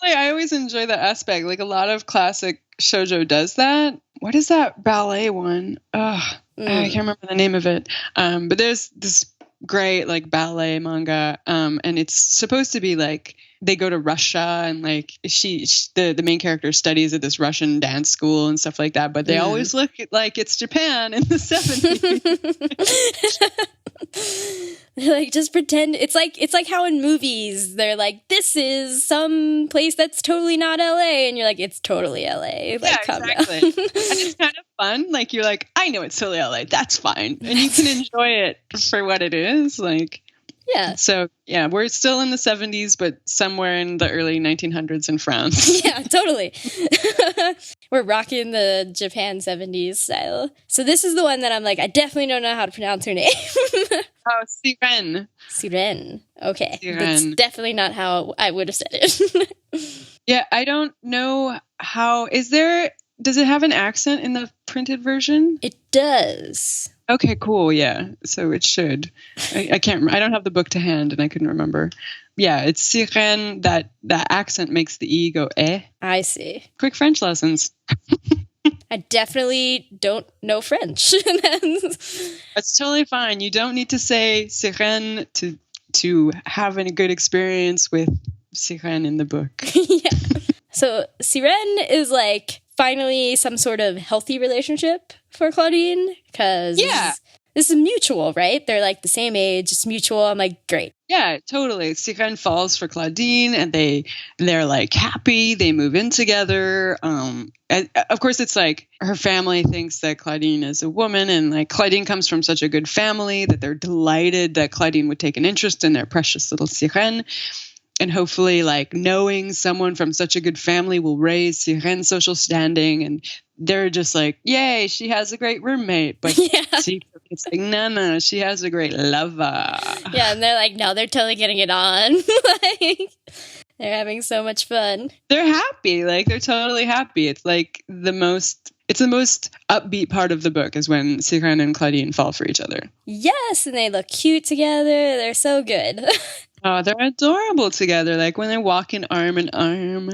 I always enjoy that aspect. Like a lot of classic shoujo does that. What is that ballet one? I can't remember the name of it. But there's this great like ballet manga, and it's supposed to be like they go to Russia and like the main character studies at this Russian dance school and stuff like that, but they always look like it's Japan in the 70s. Like just pretend it's like how in movies they're like, this is some place that's totally not LA, and you're like, it's totally LA. Like, yeah, calm exactly. down. And it's kind of fun. Like you're like, I know it's totally LA. That's fine, and you can enjoy it for what it is. Like. Yeah. So, yeah, we're still in the 70s, but somewhere in the early 1900s in France. Yeah, totally. We're rocking the Japan 70s style. So this is the one that I'm like, I definitely don't know how to pronounce her name. Oh, Seiran. Seiran. Okay. Seiran. That's definitely not how I would have said it. Yeah, I don't know how. Does it have an accent in the printed version? It does. Okay, cool. Yeah, so it should. I can't. I don't have the book to hand, and I couldn't remember. Yeah, it's Seiran. That accent makes the e go eh. I see. Quick French lessons. I definitely don't know French. That's totally fine. You don't need to say Seiran to have a good experience with Seiran in the book. Yeah. So Seiran is like finally some sort of healthy relationship for Claudine, because this is mutual, right? They're like the same age, it's mutual. I'm like, great. Yeah, totally. Seiran falls for Claudine, and they're like happy. They move in together. And of course, it's like her family thinks that Claudine is a woman, and like Claudine comes from such a good family that they're delighted that Claudine would take an interest in their precious little Seiran. And hopefully, like, knowing someone from such a good family will raise Seiran's social standing. And they're just like, yay, she has a great roommate. But it's like, no, she has a great lover. Yeah, and they're like, no, they're totally getting it on. Like, they're having so much fun. They're happy. Like, they're totally happy. It's like the most upbeat part of the book is when Seiran and Claudine fall for each other. Yes, and they look cute together. They're so good. Oh, they're adorable together. Like when they're walking arm in arm,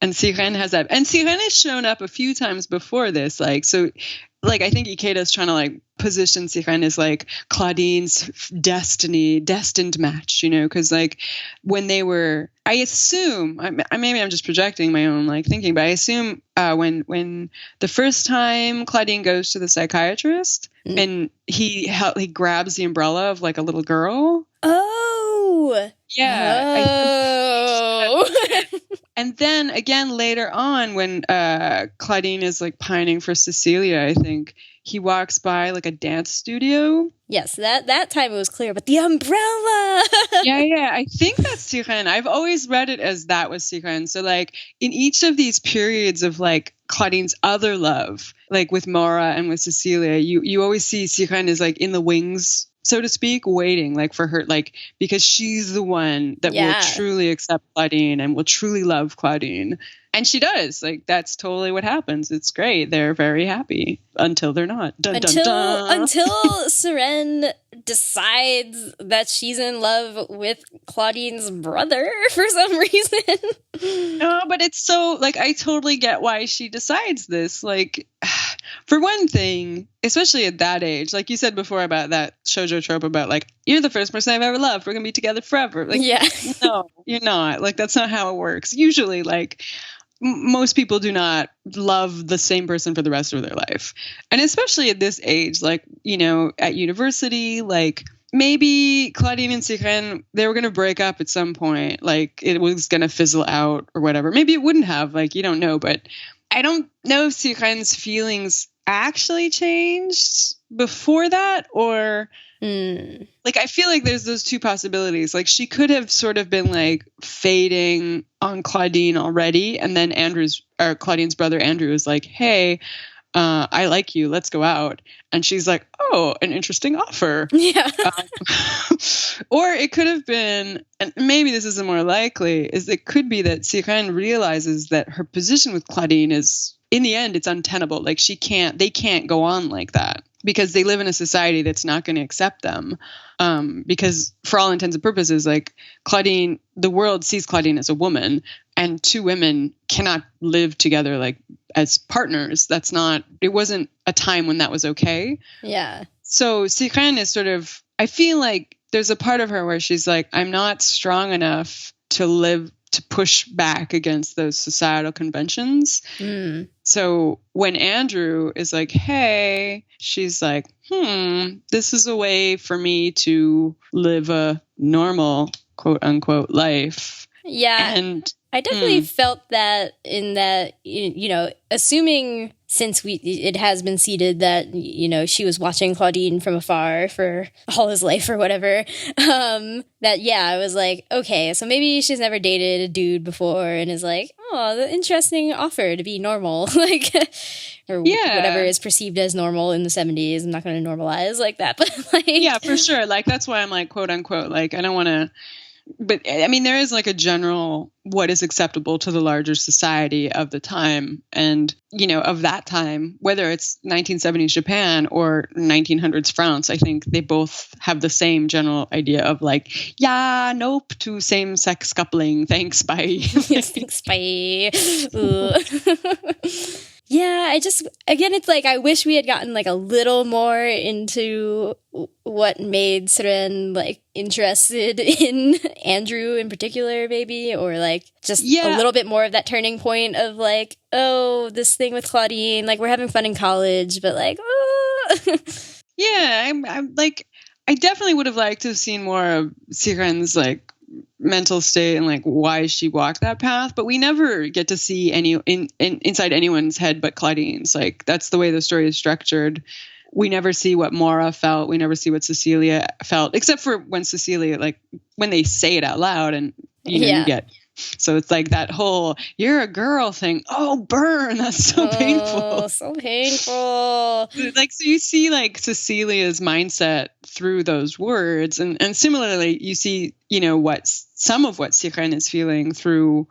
and Seiran has that. And Seiran has shown up a few times before this. Like, so, like, I think Ikeda is trying to like position Seiran as like Claudine's destined match, you know, because like when they were, I assume, maybe I'm just projecting my own like thinking, but I assume when the first time Claudine goes to the psychiatrist and he grabs the umbrella of like a little girl. Oh, yeah. Oh. And then again later on, when Claudine is like pining for Cecilia, I think he walks by like a dance studio. Yes, that time it was clear, but the umbrella. yeah, I think that's Seiran. I've always read it as that was Seiran. So like in each of these periods of like Claudine's other love, like with Mora and with Cecilia, you always see Seiran is like in the wings, so to speak, waiting like for her, like because she's the one that will truly accept Claudine and will truly love Claudine. And she does. Like, that's totally what happens. It's great. They're very happy until they're not. Dun, dun, dun. Until Seiran decides that she's in love with Claudine's brother for some reason. No, but it's so, like, I totally get why she decides this. Like, for one thing, especially at that age, like you said before about that shoujo trope about, like, you're the first person I've ever loved. We're going to be together forever. Like, yeah. No, you're not. Like, that's not how it works. Usually, like, most people do not love the same person for the rest of their life. And especially at this age, like, you know, at university, like maybe Claudine and Seiran, they were going to break up at some point. Like it was going to fizzle out or whatever. Maybe it wouldn't have, like, you don't know. But I don't know if Seiran's feelings actually changed before that or... Like, I feel like there's those two possibilities. Like, she could have sort of been, like, fading on Claudine already. And then Claudine's brother, Andrew, is like, hey, I like you. Let's go out. And she's like, oh, an interesting offer. Yeah. Or it could have been, and maybe this is more likely, is it could be that Seiran realizes that her position with Claudine is, in the end, it's untenable. Like, they can't go on like that. Because they live in a society that's not going to accept them. Because for all intents and purposes, like Claudine, the world sees Claudine as a woman, and two women cannot live together like as partners. It wasn't a time when that was okay. Yeah. So Seiran is sort of, I feel like there's a part of her where she's like, I'm not strong enough to push back against those societal conventions. So when Andrew is like, hey, she's like, this is a way for me to live a normal, quote unquote, life. Yeah. And I definitely felt that in that, you know, assuming since it has been seeded that, you know, she was watching Claudine from afar for all his life or whatever, that, yeah, I was like, okay, so maybe she's never dated a dude before and is like, oh, the interesting offer to be normal, like, or whatever is perceived as normal in the 70s. I'm not going to normalize like that, but like... Yeah, for sure. Like, that's why I'm like, quote unquote, like, I don't want to... But I mean, there is like a general what is acceptable to the larger society of the time. And, you know, of that time, whether it's 1970s Japan or 1900s France, I think they both have the same general idea of like, yeah, nope, to same sex coupling. Thanks. Bye. Thanks. Bye. Yeah, it's like, I wish we had gotten like a little more into what made Seiran like interested in Andrew in particular, maybe, or like just a little bit more of that turning point of like, oh, this thing with Claudine, like we're having fun in college, but like, oh. Yeah, I'm like, I definitely would have liked to have seen more of Seiran's like mental state and like why she walked that path, but we never get to see any inside anyone's head but Claudine's. Like, that's the way the story is structured. We never see what Mora felt. We never see what Cecilia felt, except for when Cecilia, like when they say it out loud and you get, so it's like that whole "you're a girl" thing. Oh, burn! That's so painful. So painful. Like, so you see like Cecilia's mindset through those words, and similarly, you see, you know, some of what Seiran is feeling through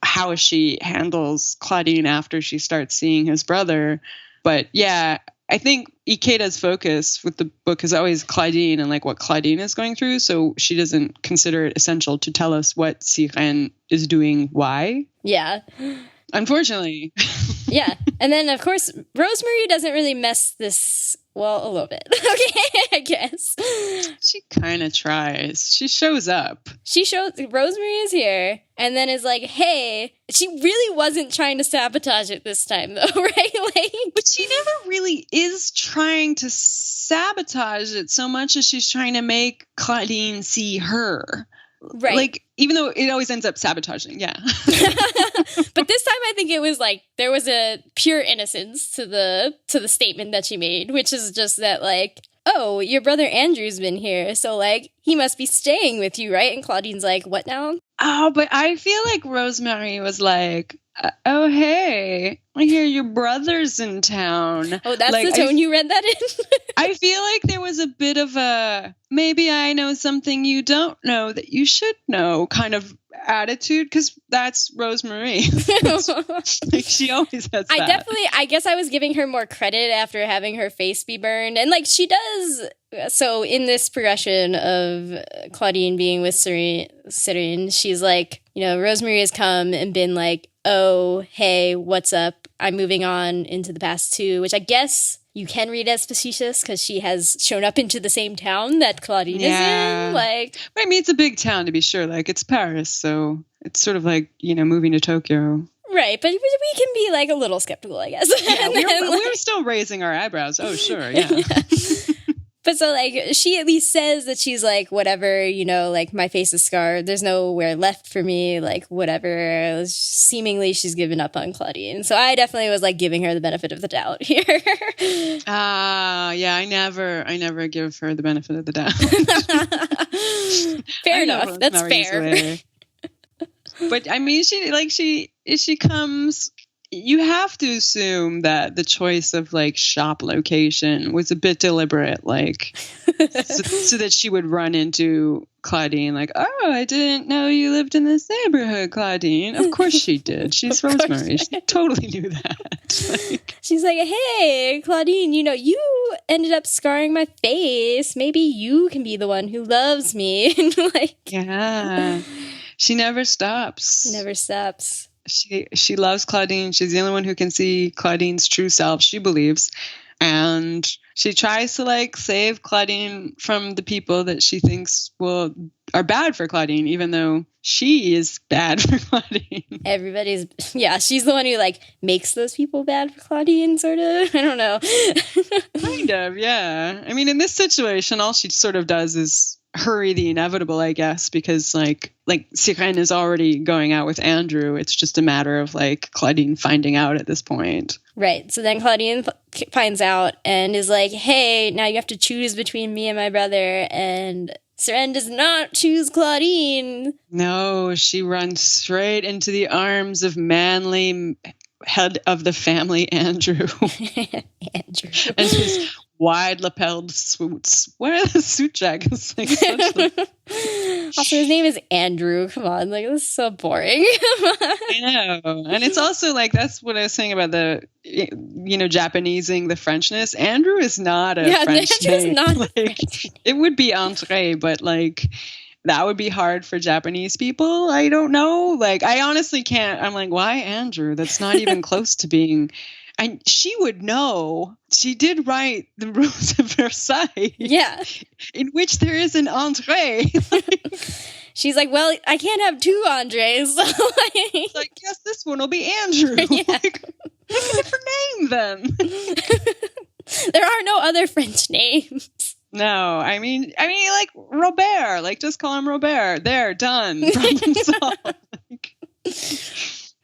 how she handles Claudine after she starts seeing his brother. But yeah, I think Ikeda's focus with the book is always Claudine and like what Claudine is going through. So she doesn't consider it essential to tell us what Seiran is doing, why. Yeah. Unfortunately. Yeah. And then, of course, Rosemary doesn't really mess this, well, a little bit. Okay, I guess. She kind of tries. She shows up. Rosemary is here and then is like, hey, she really wasn't trying to sabotage it this time, though, right? Like, but she never really is trying to sabotage it so much as she's trying to make Claudine see her. Right. Like, even though it always ends up sabotaging. Yeah. But this time I think it was like there was a pure innocence to the statement that she made, which is just that like, oh, your brother Andrew's been here, so like he must be staying with you, right? And Claudine's like, what now? Oh, but I feel like Rosemary was like, oh, hey, I hear your brother's in town. Oh, that's like, the tone you read that in? I feel like there was a bit of a, maybe I know something you don't know that you should know kind of attitude, because that's Rosemary. Like, she always has that. I guess I was giving her more credit after having her face be burned. And like she does. So in this progression of Claudine being with Seiran, she's like, you know, Rosemary has come and been like, oh, hey, what's up? I'm moving on into the past too, which I guess you can read as facetious because she has shown up into the same town that Claudine is in. Like, I mean, it's a big town to be sure. Like, it's Paris, so it's sort of like, you know, moving to Tokyo. Right, but we can be like a little skeptical, I guess. Yeah, we're still raising our eyebrows. Oh, sure, yeah. But so, like, she at least says that she's like, whatever, you know, like, my face is scarred. There's nowhere left for me, like, whatever. Seemingly, she's given up on Claudine. So I definitely was, like, giving her the benefit of the doubt here. Yeah, I never give her the benefit of the doubt. Fair enough. That's fair. But, I mean, she comes... You have to assume that the choice of like shop location was a bit deliberate, like so that she would run into Claudine like, oh, I didn't know you lived in this neighborhood, Claudine. Of course she did. She's Rosemary. She totally knew that. She's like, hey, Claudine, you know, you ended up scarring my face. Maybe you can be the one who loves me. Like, yeah, she never stops. Never stops. She loves Claudine. She's the only one who can see Claudine's true self, she believes. And she tries to like save Claudine from the people that she thinks are bad for Claudine, even though she is bad for Claudine. She's the one who like makes those people bad for Claudine, sort of. I don't know. Kind of, yeah. I mean, in this situation, all she sort of does is hurry the inevitable, I guess, because like Seiran is already going out with Andrew. It's just a matter of like Claudine finding out at this point. Right. So then Claudine finds out and is like, hey, now you have to choose between me and my brother. And Seiran does not choose Claudine. No, she runs straight into the arms of manly head of the family, Andrew. Andrew. And his wide lapelled suits. Where are the suit jackets? Like, also, his name is Andrew. Come on, like, this is so boring. I know. And it's also like, that's what I was saying about the, you know, Japanesing the Frenchness. Andrew is not a French name. Not like, it would be André, but like, that would be hard for Japanese people. I don't know. Like, I honestly can't. I'm like, why Andrew? That's not even close to being. And she would know. She did write the Rules of Versailles. Yeah. In which there is an André. She's like, well, I can't have two Andres. So it's like, yes, this one will be Andrew. Yeah. Like, pick a different name then. There are no other French names. No, I mean, like Robert. Like, just call him Robert. There, done. Problem solved. Like,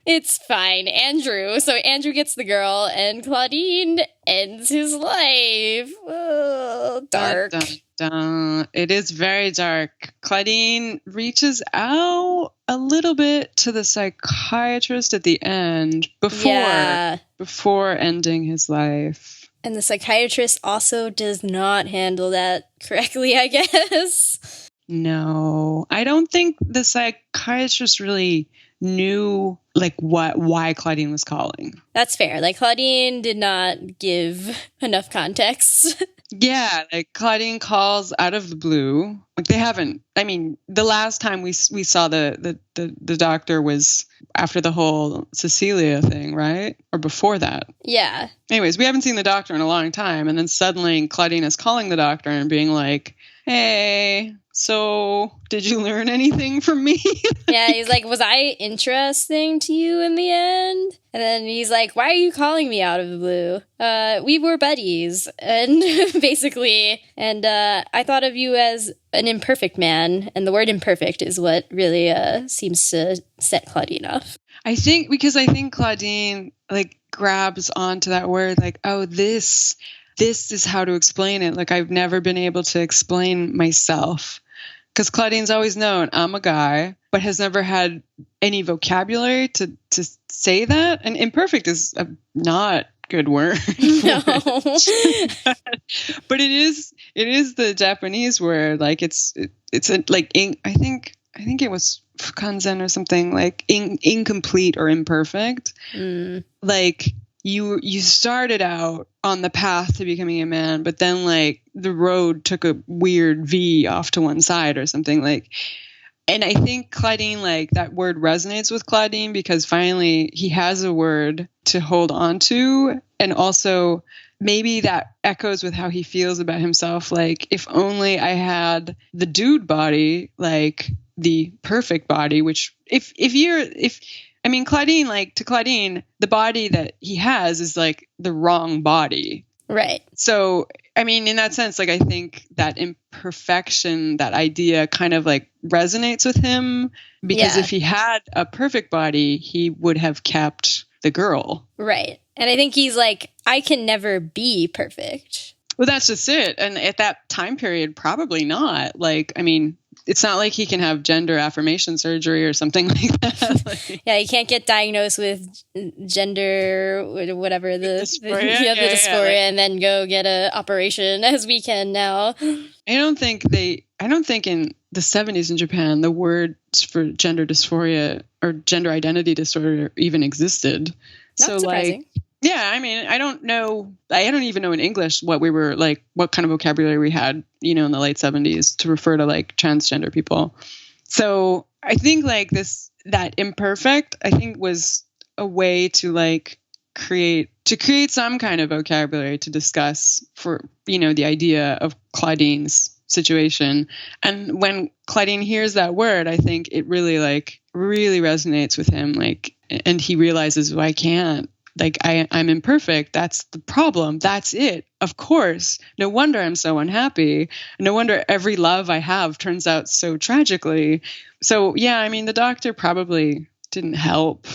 it's fine. Andrew. So Andrew gets the girl, and Claudine ends his life. Oh, dark. Dun, dun, dun. It is very dark. Claudine reaches out a little bit to the psychiatrist at the end before ending his life. And the psychiatrist also does not handle that correctly, I guess. No, I don't think the psychiatrist really knew like why Claudine was calling. That's fair. Like, Claudine did not give enough context. Yeah, like Claudine calls out of the blue. Like, they haven't. I mean, the last time we saw the doctor was after the whole Cecilia thing, right? Or before that. Yeah. Anyways, we haven't seen the doctor in a long time, and then suddenly Claudine is calling the doctor and being like, "Hey, so did you learn anything from me? Yeah, he's like, was I interesting to you in the end? And then he's like, why are you calling me out of the blue? We were buddies, and basically, and I thought of you as an imperfect man, and the word imperfect is what really seems to set Claudine off. I think Claudine like grabs onto that word, like, oh, this is how to explain it. Like, I've never been able to explain myself. Because Claudine's always known I'm a guy, but has never had any vocabulary to say that. And imperfect is a not good word. No. But it is the Japanese word. Like it's like I think it was fukanzen or something, like incomplete or imperfect. Like you started out on the path to becoming a man, but then like the road took a weird V off to one side or something, like. And I think Claudine, like, that word resonates with Claudine because finally he has a word to hold on to. And also maybe that echoes with how he feels about himself. Like, if only I had the dude body, like the perfect body, which Claudine, like, to Claudine, the body that he has is like the wrong body. Right. So, I mean, in that sense, like, I think that imperfection, that idea kind of like resonates with him because if he had a perfect body, he would have kept the girl. Right. And I think he's like, I can never be perfect. Well, that's just it. And at that time period, probably not. Like, I mean, it's not like he can have gender affirmation surgery or something like that. Like, yeah, he can't get diagnosed with gender, whatever, the dysphoria, and then go get an operation as we can now. I don't think in the 70s in Japan, the words for gender dysphoria or gender identity disorder even existed. Not surprising. Like, yeah, I mean, I don't even know in English what we were like, what kind of vocabulary we had, in the late 70s to refer to like transgender people. So I think like that imperfect, I think was a way to like create some kind of vocabulary to discuss for, the idea of Claudine's situation. And when Claudine hears that word, I think it really resonates with him. Like, and he realizes, well, I can't. Like, I'm imperfect. That's the problem. That's it. Of course. No wonder I'm so unhappy. No wonder every love I have turns out so tragically. So, yeah, I mean, the doctor probably didn't help.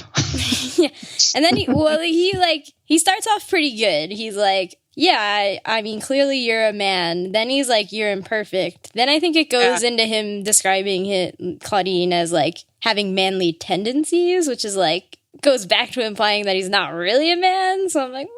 Yeah. And then he starts off pretty good. He's like, yeah, I mean, clearly you're a man. Then he's like, you're imperfect. Then I think it goes into him describing Claudine as like having manly tendencies, which is like, goes back to implying that he's not really a man. So I'm like,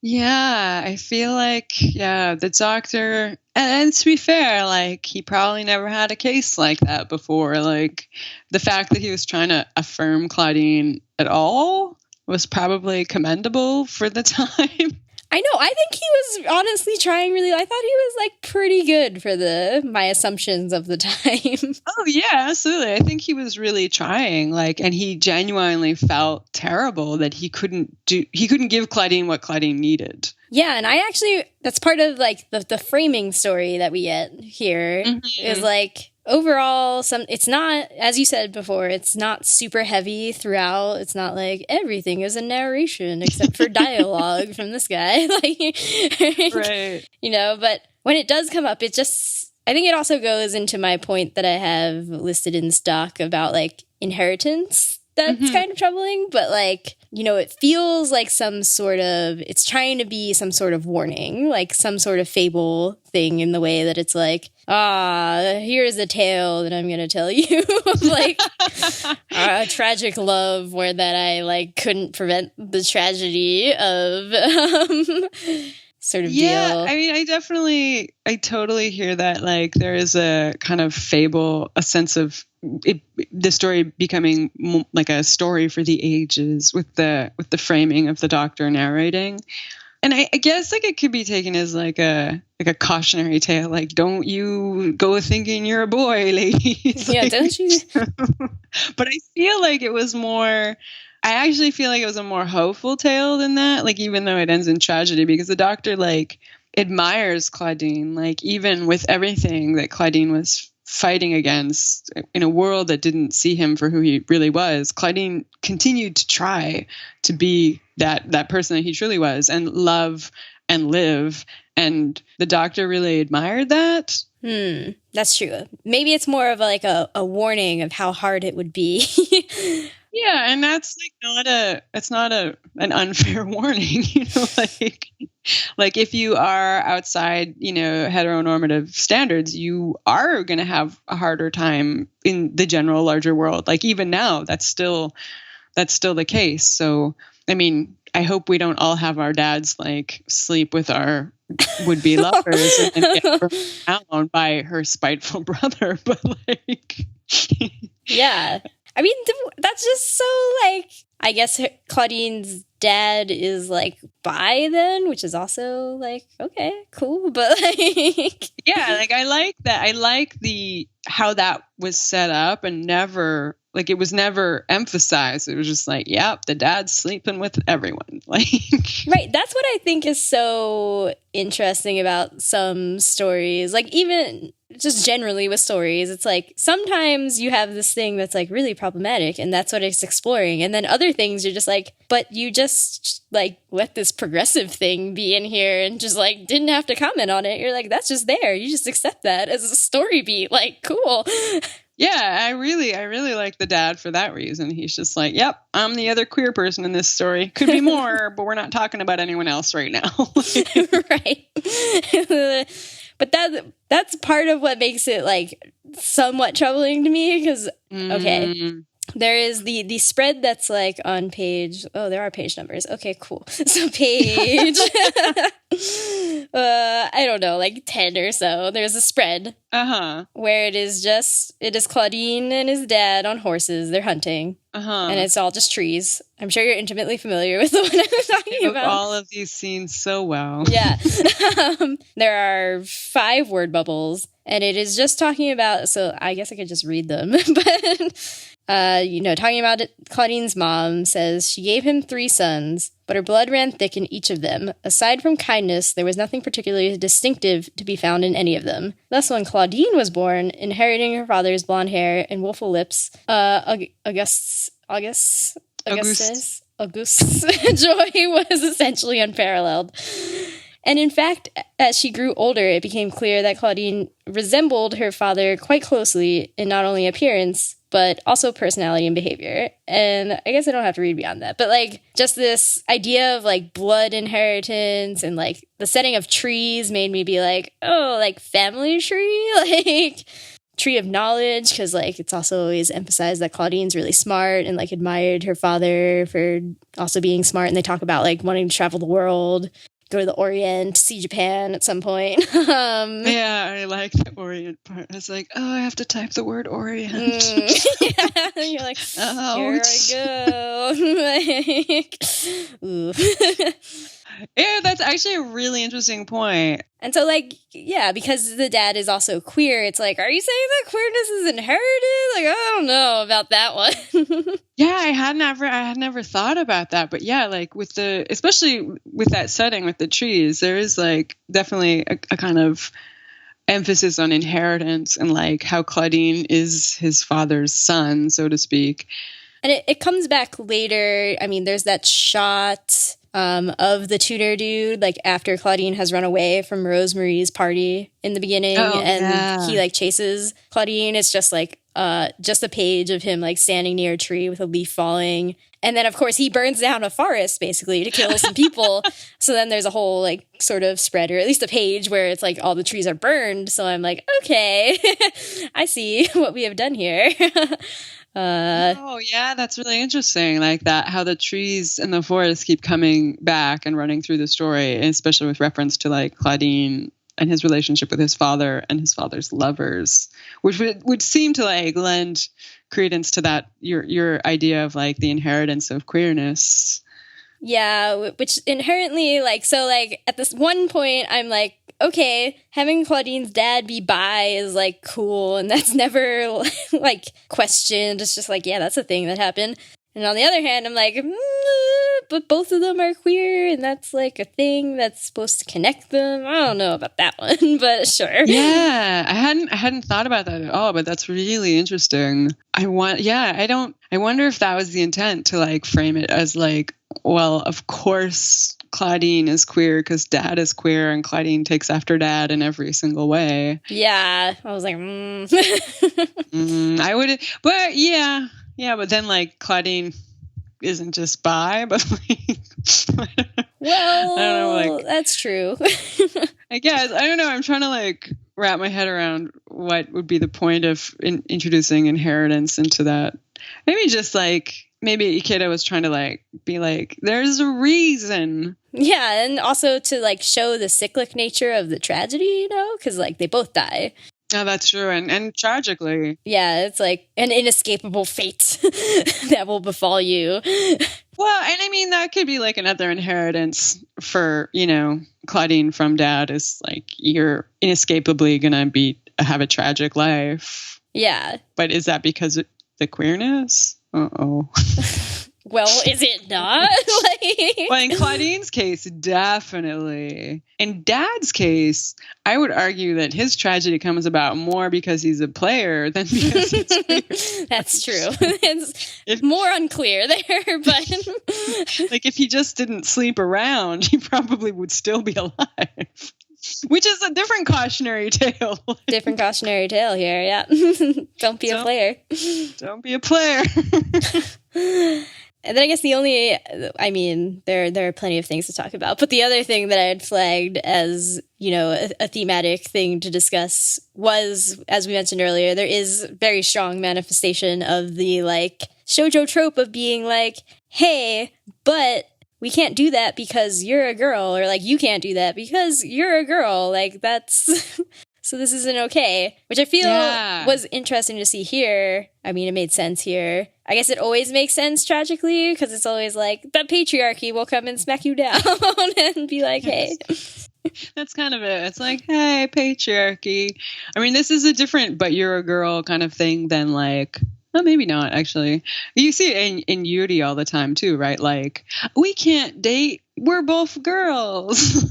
yeah, I feel like, the doctor, and to be fair, like, he probably never had a case like that before. Like, the fact that he was trying to affirm Claudine at all was probably commendable for the time. I know. I think he was honestly trying really. I thought he was like pretty good for my assumptions of the time. Oh yeah, absolutely. I think he was really trying, like, and he genuinely felt terrible that he couldn't give Claudine what Claudine needed. Yeah, and that's part of like the framing story that we get here is like, overall, it's not, as you said before, it's not super heavy throughout. It's not like everything is a narration except for dialogue from this guy. Right. But when it does come up, I think it also goes into my point that I have listed in stock about like inheritance. That's kind of troubling, but like, it feels like it's trying to be some sort of warning, like some sort of fable thing in the way that it's like, here's a tale that I'm going to tell you of like a tragic love where that I like couldn't prevent the tragedy of sort of deal. Yeah, I mean, I totally hear that. Like, there is a kind of fable, a sense of the story becoming like a story for the ages with the framing of the doctor narrating. And I guess like it could be taken as like a cautionary tale, like, don't you go thinking you're a boy, ladies. Yeah, don't you? But I feel like it was more. I actually feel like it was a more hopeful tale than that. Like, even though it ends in tragedy, because the doctor, like, admires Claudine, like even with everything that Claudine was fighting against in a world that didn't see him for who he really was. Claudine continued to try to be that person that he truly was and love and live. And the Doctor really admired that. That's true. Maybe it's more of like a warning of how hard it would be. Yeah, and that's not an unfair warning, like if you are outside, heteronormative standards, you are going to have a harder time in the general larger world. Like even now, that's still the case. So, I mean, I hope we don't all have our dads like sleep with our would-be lovers and get burned down by her spiteful brother, but like yeah. I mean, that's just so, like, I guess Claudine's dad is, like, bi then, which is also, like, okay, cool, but, like... Yeah, like, I like that. I like how that was set up and never, like, it was never emphasized. It was just like, yep, the dad's sleeping with everyone. Like... Right, that's what I think is so interesting about some stories. Like, even... just generally with stories, it's like sometimes you have this thing that's like really problematic and that's what it's exploring. And then other things you're just like, but you just like let this progressive thing be in here and just like didn't have to comment on it. You're like, that's just there. You just accept that as a story beat. Like, cool. Yeah, I really like the dad for that reason. He's just like, yep, I'm the other queer person in this story. Could be more, but we're not talking about anyone else right now. Right. But that's part of what makes it like somewhat troubling to me because, okay, there is the spread that's like on page, there are page numbers. Okay, cool. So page, I don't know, like 10 or so. There's a spread where it is Claudine and his dad on horses. They're hunting. And it's all just trees. I'm sure you're intimately familiar with the one I'm talking about. All of these scenes so well. Yeah. There are 5 word bubbles, and it is just talking about, so I guess I could just read them, but, talking about it, Claudine's mom says she gave him 3 sons, but her blood ran thick in each of them. Aside from kindness, there was nothing particularly distinctive to be found in any of them. Thus, when Claudine was born, inheriting her father's blonde hair and willful lips, August's joy was essentially unparalleled. And in fact, as she grew older, it became clear that Claudine resembled her father quite closely in not only appearance, but also personality and behavior. And I guess I don't have to read beyond that. But like just this idea of like blood inheritance and like the setting of trees made me be like, oh, like family tree, like tree of knowledge. Because like it's also always emphasized that Claudine's really smart and like admired her father for also being smart. And they talk about like wanting to travel the world, go to the Orient, see Japan at some point. Yeah, I like the Orient part. I was like, I have to type the word Orient. Yeah, and you're like, here I go. Like, ooh. Yeah, that's actually a really interesting point. And so, like, yeah, because the dad is also queer, it's like, are you saying that queerness is inherited? Like, I don't know about that one. Yeah, I had never thought about that. But yeah, like especially with that setting with the trees, there is like definitely a kind of emphasis on inheritance and like how Claudine is his father's son, so to speak. And it comes back later. I mean, there's that shot of the tutor dude, like after Claudine has run away from Rosemary's party in the beginning, he like chases Claudine. It's just like just a page of him like standing near a tree with a leaf falling. And then, of course, he burns down a forest, basically, to kill some people. So then there's a whole, like, sort of spread, or at least a page where it's, like, all the trees are burned. So I'm like, okay, I see what we have done here. Oh, yeah, that's really interesting. Like that, how the trees in the forest keep coming back and running through the story, especially with reference to, like, Claudine and his relationship with his father and his father's lovers, which would seem to, like, lend credence to that your idea of like the inheritance of queerness. Yeah, which inherently like, so like at this one point I'm like, okay, having Claudine's dad be bi is like cool, and that's never like questioned. It's just like, yeah, that's a thing that happened. And on the other hand, I'm like, but both of them are queer, and that's like a thing that's supposed to connect them. I don't know about that one, but sure. Yeah, I hadn't thought about that at all, but that's really interesting. I wonder if that was the intent, to like frame it as like, well, of course Claudine is queer because dad is queer, and Claudine takes after dad in every single way. Yeah, I was like, I would, but yeah, but then like Claudine isn't just bi, but like, well, I don't know, like, that's true. I guess, I don't know. I'm trying to like wrap my head around what would be the point of introducing inheritance into that. Maybe just like, maybe Ikeda was trying to like be like, there's a reason. Yeah, and also to like show the cyclic nature of the tragedy, because like they both die. Oh, that's true. And tragically. Yeah, it's like an inescapable fate that will befall you. Well, and I mean, that could be like another inheritance for, Claudine from dad, is like, you're inescapably going to have a tragic life. Yeah. But is that because of the queerness? Uh-oh. Well, is it not? Well, in Claudine's case, definitely. In Dad's case, I would argue that his tragedy comes about more because he's a player than because he's queer. That's true. It's more unclear there, but like if he just didn't sleep around, he probably would still be alive. Which is a different cautionary tale. Different cautionary tale here, yeah. Don't be a player. Don't be a player. And then I guess there are plenty of things to talk about. But the other thing that I had flagged as, a thematic thing to discuss was, as we mentioned earlier, there is very strong manifestation of the, like, shoujo trope of being like, hey, but we can't do that because you're a girl, or like, you can't do that because you're a girl. Like, that's... So this isn't okay, which I feel was interesting to see here. I mean, it made sense here. I guess it always makes sense tragically, because it's always like, the patriarchy will come and smack you down and be like, hey. That's kind of it. It's like, hey, patriarchy. I mean, this is a different but you're a girl kind of thing than like, well, maybe not, actually. You see it in Yuri all the time, too, right? Like, we can't date. We're both girls.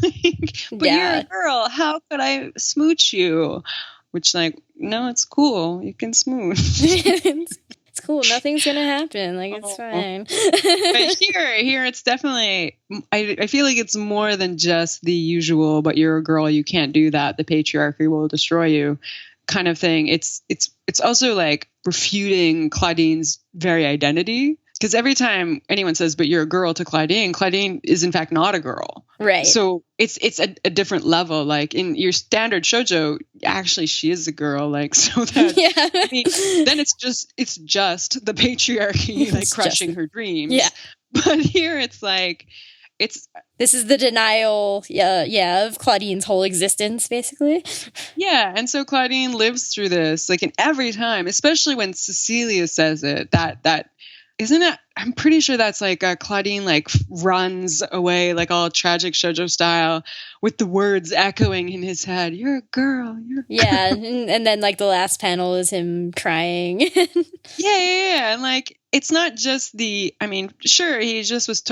But you're a girl. How could I smooch you? Which, like, no, it's cool. You can smooch. It's cool. Nothing's going to happen. Like, it's fine. But here, it's definitely, I feel like it's more than just the usual, but you're a girl, you can't do that. The patriarchy will destroy you kind of thing. It's also like refuting Claudine's very identity, because every time anyone says but you're a girl to Claudine is in fact not a girl, right? So it's a different level. Like in your standard shoujo, actually she is a girl, like, so that I mean, then it's just the patriarchy like crushing her dreams. But here it's like this is the denial, of Claudine's whole existence, basically. Yeah, and so Claudine lives through this, like, in every time, especially when Cecilia says it, that isn't it, I'm pretty sure that's like Claudine, like, runs away, like, all tragic shoujo style, with the words echoing in his head, you're a girl, you're a girl. And then, like, the last panel is him crying. Yeah, and, like, it's not just I mean, sure, he just was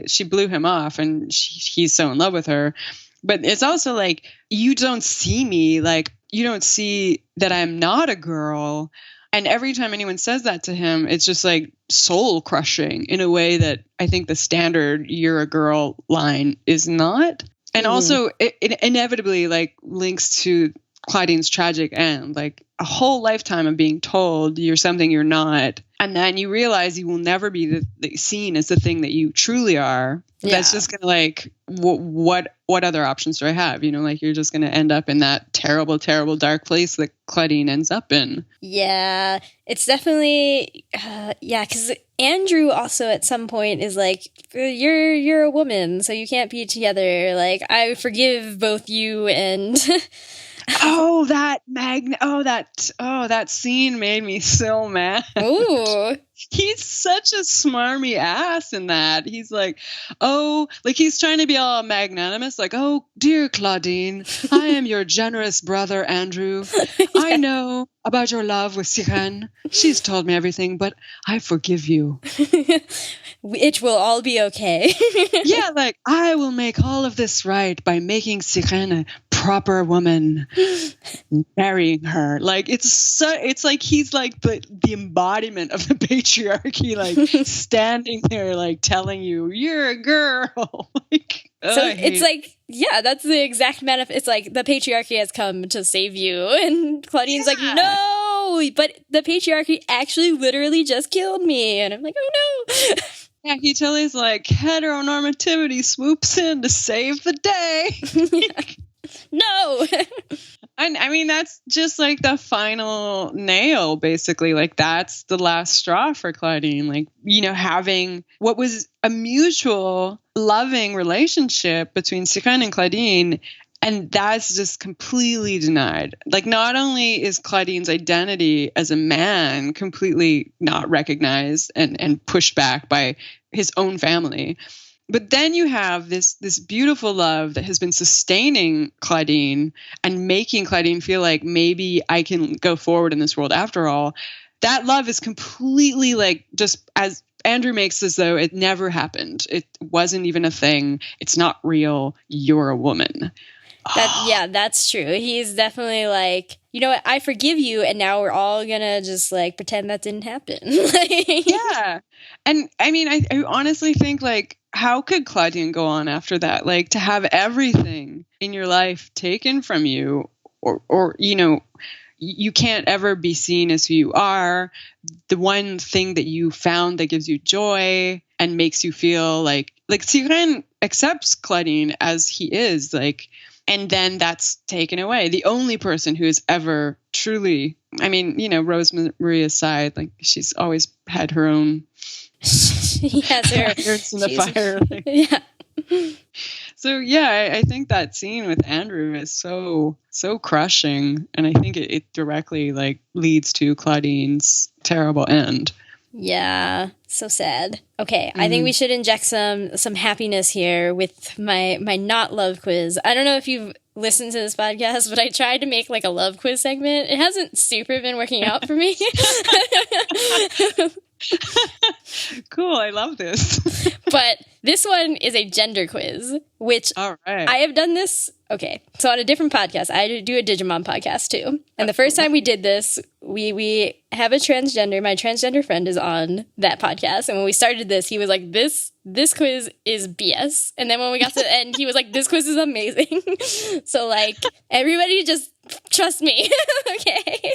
she blew him off and he's so in love with her. But it's also like, you don't see me, like, you don't see that I'm not a girl. And every time anyone says that to him, it's just like soul crushing in a way that I think the standard you're a girl line is not. And also it inevitably like links to Claudine's tragic end, like a whole lifetime of being told you're something you're not, and then you realize you will never be seen as the thing that you truly are. That's just gonna like what other options do I have? Like you're just gonna end up in that terrible, terrible dark place that Claudine ends up in. Yeah, it's definitely because Andrew also at some point is like, you're a woman, so you can't be together. Like, I forgive both you and Oh, that scene made me so mad. Ooh. He's such a smarmy ass in that. He's like, oh, like he's trying to be all magnanimous, like, oh, dear Claudine, I am your generous brother, Andrew. I know about your love with Seiran. She's told me everything, but I forgive you. It will all be okay. Yeah, like, I will make all of this right by making Seiran a proper woman, marrying her. Like, it's like he's like the embodiment of the patriarchy, like standing there, like telling you you're a girl. Like, so it's like, yeah, that's the exact it's like the patriarchy has come to save you, and Claudine's like, no, but the patriarchy actually literally just killed me, and I'm like, oh no. Yeah, he totally like heteronormativity swoops in to save the day. No. I mean, that's just like the final nail, basically. Like, that's the last straw for Claudine. Like, you know, having what was a mutual loving relationship between Seiran and Claudine, and that's just completely denied. Like, not only is Claudine's identity as a man completely not recognized and pushed back by his own family, but then you have this beautiful love that has been sustaining Claudine and making Claudine feel like maybe I can go forward in this world after all. That love is completely like, just as Andrew makes as though it never happened. It wasn't even a thing. It's not real. You're a woman. Yeah, that's true. He's definitely like, you know what, I forgive you, and now we're all gonna just like pretend that didn't happen. Yeah. And I mean, I honestly think, like, how could Claudine go on after that? Like, to have everything in your life taken from you, or you know, you can't ever be seen as who you are. The one thing that you found that gives you joy and makes you feel like Seiran accepts Claudine as he is, like, and then that's taken away. The only person who has ever truly, I mean, you know, Rosemary aside, like, she's always had her own. She has her irons in the fire. Like. Yeah. So yeah, I think that scene with Andrew is so crushing, and I think it directly like leads to Claudine's terrible end. Yeah, so sad. Okay, I think we should inject some happiness here with my not love quiz. I don't know if you've listened to this podcast, but I tried to make like a love quiz segment. It hasn't super been working out for me. Cool, I love this. But this one is a gender quiz, which all right. I have done this. Okay, so on a different podcast, I do a Digimon podcast too. And the first time we did this, we have a transgender. My transgender friend is on that podcast, and when we started this, he was like, "This quiz is BS." And then when we got to the end, he was like, "This quiz is amazing." So like, everybody just trust me, okay?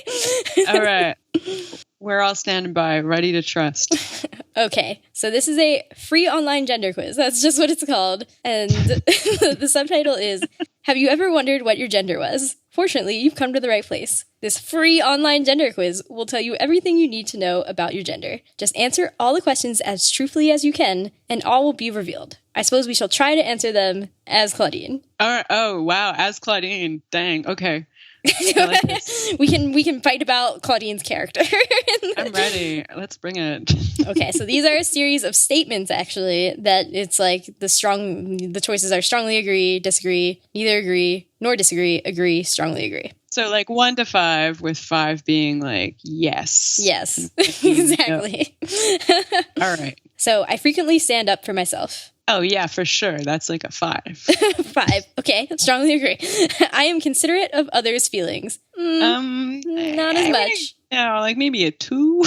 All right. We're all standing by, ready to trust. Okay, so this is a free online gender quiz. That's just what it's called. And the subtitle is, have you ever wondered what your gender was? Fortunately, you've come to the right place. This free online gender quiz will tell you everything you need to know about your gender. Just answer all the questions as truthfully as you can, and all will be revealed. I suppose we shall try to answer them as Claudine. All right. Oh, wow. As Claudine. Dang. Okay. Like we can fight about Claudine's character. I'm ready. Let's bring it. Okay, so these are a series of statements, actually, that it's like the choices are strongly agree, disagree, neither agree, nor disagree, agree, strongly agree. So like 1 to 5, with 5 being like yes. Yes, exactly. All right. So I frequently stand up for myself. Oh, yeah, for sure. That's like a 5. 5. Okay, strongly agree. I am considerate of others' feelings. Not as much. Yeah, like maybe a 2.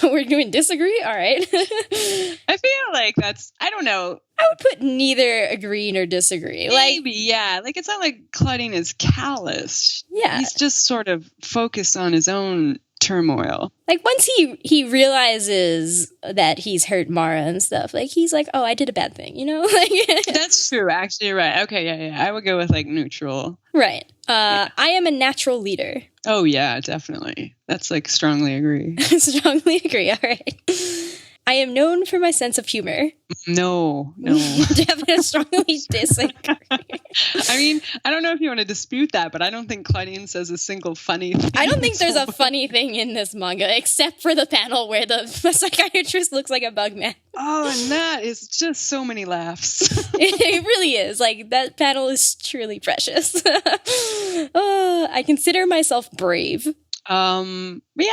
We're doing disagree? All right. I feel like that's, I don't know. I would put neither agree nor disagree. Maybe, yeah. Like, it's not like Claudine is callous. Yeah. He's just sort of focused on his own turmoil. Like, once he realizes that he's hurt Mara and stuff, like, he's like, oh, I did a bad thing, you know? Like, that's true, actually. You're right. Okay, yeah. I would go with, like, neutral. Right. I am a natural leader. Oh, yeah, definitely. That's, like, strongly agree. Strongly agree, all right. I am known for my sense of humor. No. Definitely strongly disagree. I mean, I don't know if you want to dispute that, but I don't think Claudine says a single funny thing. I don't think there's a funny thing in this manga, except for the panel where the psychiatrist looks like a bug man. Oh, and that is just so many laughs. It really is. Like, that panel is truly precious. I consider myself brave. Yeah,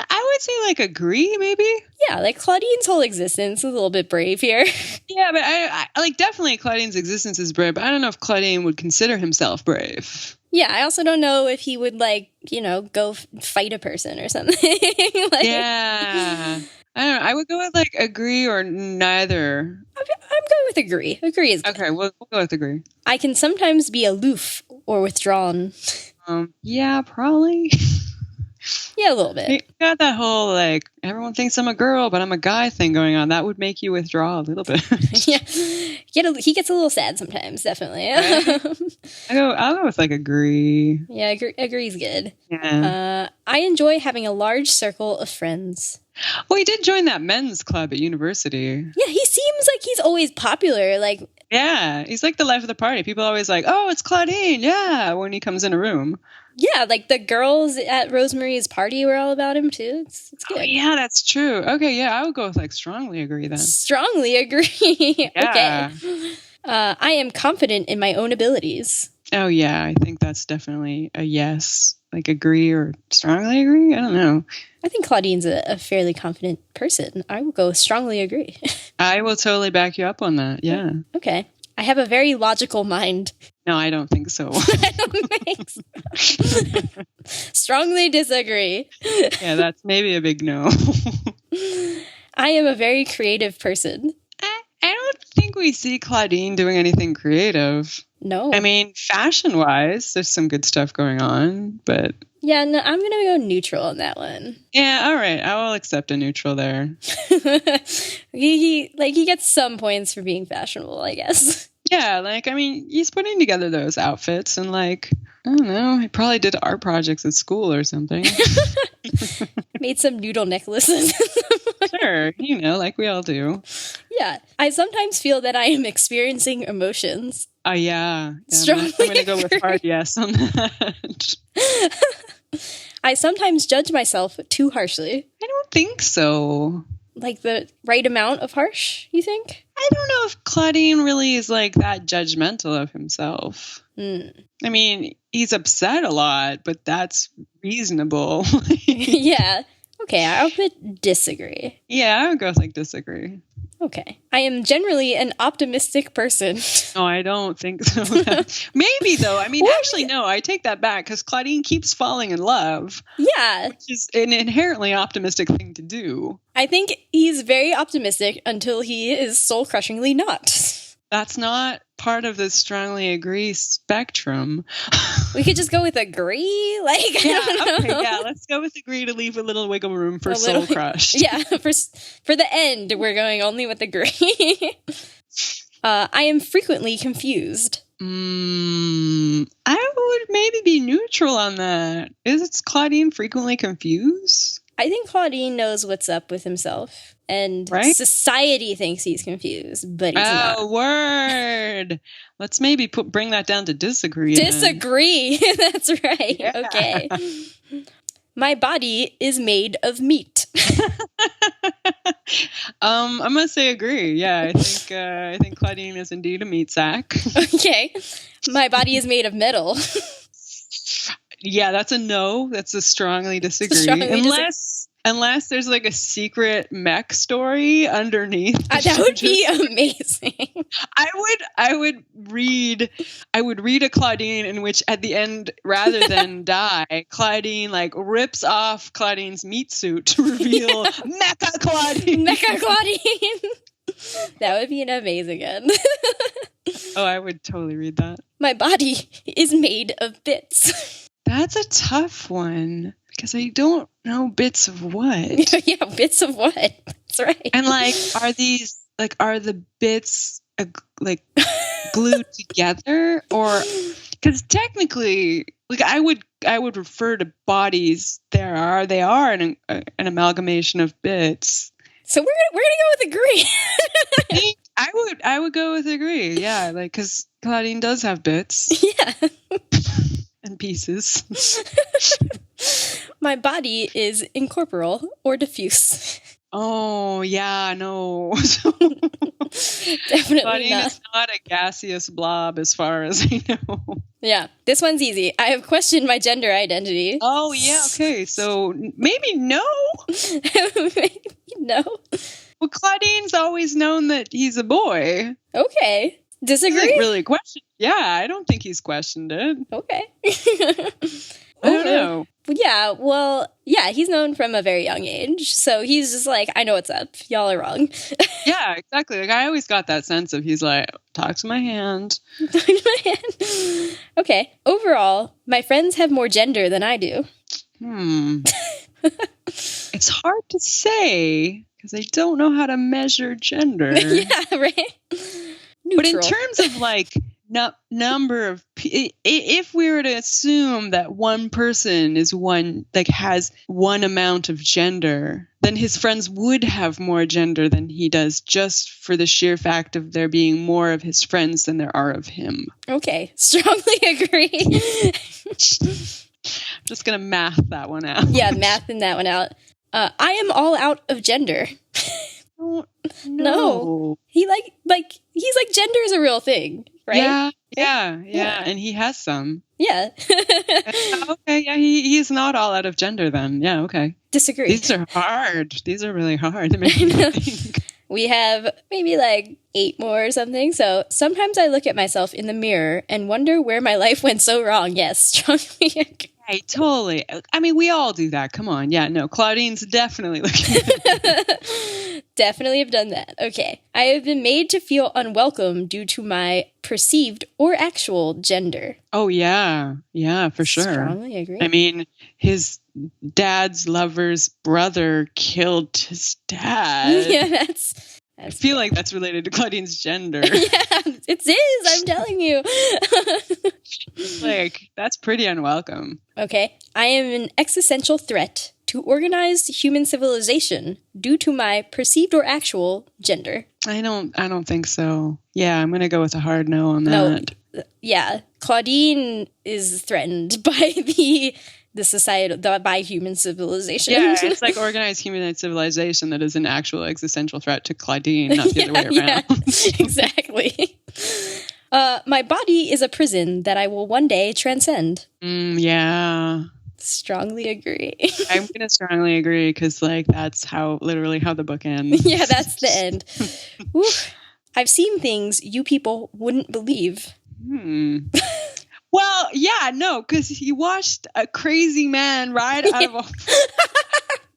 I would say like agree, maybe. Yeah, like Claudine's whole existence is a little bit brave here. Yeah, but I like definitely Claudine's existence is brave, but I don't know if Claudine would consider himself brave. Yeah, I also don't know if he would, like, you know, go fight a person or something. Like, yeah. I don't know. I would go with like agree or neither. I'm going with agree. Agree is good. Okay, we'll go with agree. I can sometimes be aloof or withdrawn. Yeah, probably. Yeah, a little bit. You got that whole like everyone thinks I'm a girl, but I'm a guy thing going on. That would make you withdraw a little bit. Yeah, he gets a little sad sometimes. Definitely. Right? I'll go with like agree. Yeah, agree's good. Yeah. I enjoy having a large circle of friends. Well, he did join that men's club at university. Yeah, he seems like he's always popular. Like, yeah, he's like the life of the party. People are always like, "Oh, it's Claudine." Yeah, when he comes in a room. yeah, like the girls at Rosemary's party were all about him too. It's good. Oh, yeah, that's true. Okay, yeah, I would go with like strongly agree then. Strongly agree. Yeah. Okay. I am confident in my own abilities. Oh yeah, I think that's definitely a yes. Like agree or strongly agree? I don't know. I think Claudine's a fairly confident person. I will go strongly agree. I will totally back you up on that. Yeah. Okay. I have a very logical mind. No, I don't think so. I don't think so. Strongly disagree. Yeah, that's maybe a big no. I am a very creative person. I don't think we see Claudine doing anything creative. No. I mean, fashion-wise, there's some good stuff going on, but... Yeah, no, I'm going to go neutral on that one. Yeah, all right. I will accept a neutral there. he gets some points for being fashionable, I guess. Yeah, like, I mean, he's putting together those outfits and, like, I don't know, he probably did art projects at school or something. Made some noodle necklaces. Sure, you know, like we all do. Yeah, I sometimes feel that I am experiencing emotions. Yeah. Strongly I'm going to go with hard yes on that. I sometimes judge myself too harshly. I don't think so. Like the right amount of harsh, you think? I don't know if Claudine really is like that judgmental of himself. I mean, he's upset a lot, but that's reasonable. Yeah. Okay, I'll put disagree. Yeah, I would go with like disagree. Okay. I am generally an optimistic person. No, I don't think so. Maybe, though. I mean, actually, no, I take that back because Claudine keeps falling in love. Yeah. Which is an inherently optimistic thing to do. I think he's very optimistic until he is soul-crushingly not. That's not part of the strongly agree spectrum. We could just go with agree. Like, yeah, I don't know. Okay, yeah, let's go with agree to leave a little wiggle room for soul crush. Yeah, for the end, we're going only with agree. I am frequently confused. I would maybe be neutral on that. Is Claudine frequently confused? I think Claudine knows what's up with himself. And society thinks he's confused, but he's not. Oh, word. Let's maybe bring that down to disagree. Disagree. That's right. Yeah. Okay. My body is made of meat. I'm gonna say agree. Yeah, I think Claudine is indeed a meat sack. Okay. My body is made of metal. Yeah, that's a no. That's a strongly disagree. Unless there's like a secret mech story underneath. That would be amazing. I would read a Claudine in which at the end, rather than die, Claudine like rips off Claudine's meat suit to reveal Mecha Claudine. Mecha Claudine. That would be an amazing end. Oh, I would totally read that. My body is made of bits. That's a tough one. Because I don't know bits of what. Yeah, bits of what? That's right. And like, are the bits like glued together, or because technically, like I would refer to bodies. They are an amalgamation of bits. So we're gonna go with agree. I would go with agree. Yeah, like because Claudine does have bits. Yeah. And pieces. My body is incorporeal or diffuse. Oh yeah, no. Definitely Claudine not. is not a gaseous blob, as far as I know. Yeah, this one's easy. I have questioned my gender identity. Oh yeah, okay. So maybe no. Maybe no. Well, Claudine's always known that he's a boy. Okay. He Disagree? hasn't really questioned. Yeah, I don't think he's questioned it. Okay. I don't know. Yeah, well, yeah, he's known from a very young age. So he's just like, I know what's up. Y'all are wrong. Yeah, exactly. Like I always got that sense of he's like, talk to my hand. Okay. Overall, my friends have more gender than I do. It's hard to say because I don't know how to measure gender. Yeah, right? But in Neutral. terms of like number of, if we were to assume that one person is has one amount of gender, then his friends would have more gender than he does, just for the sheer fact of there being more of his friends than there are of him. Okay. Strongly agree. Just gonna math that one out. Yeah, mathing that one out. I am all out of gender. No. He's like gender is a real thing, right? Yeah. And he has some. Yeah. Okay, yeah, he is not all out of gender then. Yeah, okay. Disagree. These are hard. These are really hard to make me think. We have maybe like 8 more or something. So sometimes I look at myself in the mirror and wonder where my life went so wrong. Yes, strongly agree. Hey, totally. I mean, we all do that. Come on. Yeah, no, Claudine's definitely looking at Definitely have done that. Okay. I have been made to feel unwelcome due to my perceived or actual gender. Oh, yeah. Yeah, for sure. Strongly agree. I mean, his dad's lover's brother killed his dad. Yeah, that's I feel like that's related to Claudine's gender. Yeah, it is. I'm telling you. Like, that's pretty unwelcome. Okay. I am an existential threat to organized human civilization due to my perceived or actual gender. I don't think so. Yeah, I'm going to go with a hard no on that. No. Yeah. Claudine is threatened by the society, by human civilization. Yeah, it's like organized human civilization that is an actual existential threat to Claudine, not the other way around. Yeah, exactly. My body is a prison that I will one day transcend. Yeah. Strongly agree. I'm going to strongly agree because, like, that's literally how the book ends. Yeah, that's the end. Oof. I've seen things you people wouldn't believe. Well, yeah, no, because he watched a crazy man ride out of a...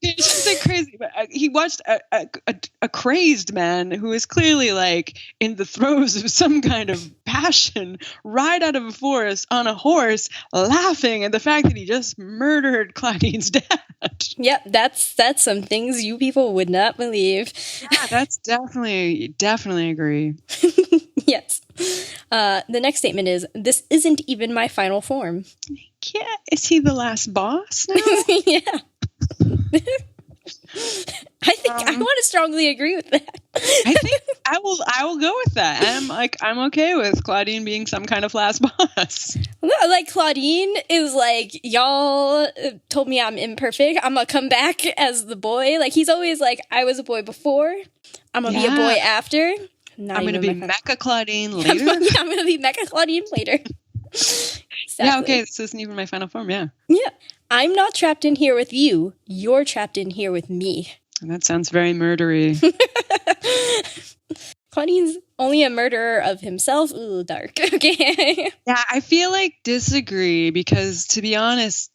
She said crazy, but he watched a crazed man who is clearly like in the throes of some kind of passion ride out of a forest on a horse, laughing at the fact that he just murdered Claudine's dad. Yep, that's some things you people would not believe. Yeah, that's definitely agree. Yes. The next statement is, this isn't even my final form. Yeah, is he the last boss now? Yeah. I think I want to strongly agree with that. I think I will go with that. I'm okay with Claudine being some kind of last boss. No, like Claudine is like, y'all told me I'm imperfect. I'm gonna come back as the boy. Like he's always like, I was a boy before. I'm gonna be a boy after. I'm gonna be Mecha Claudine later. I'm gonna be Mecha Claudine later. Exactly. Yeah, okay, this isn't even my final form, yeah. Yeah. I'm not trapped in here with you. You're trapped in here with me. And that sounds very murdery. Claudine's only a murderer of himself. Ooh, dark. Okay. Yeah, I feel like disagree because, to be honest,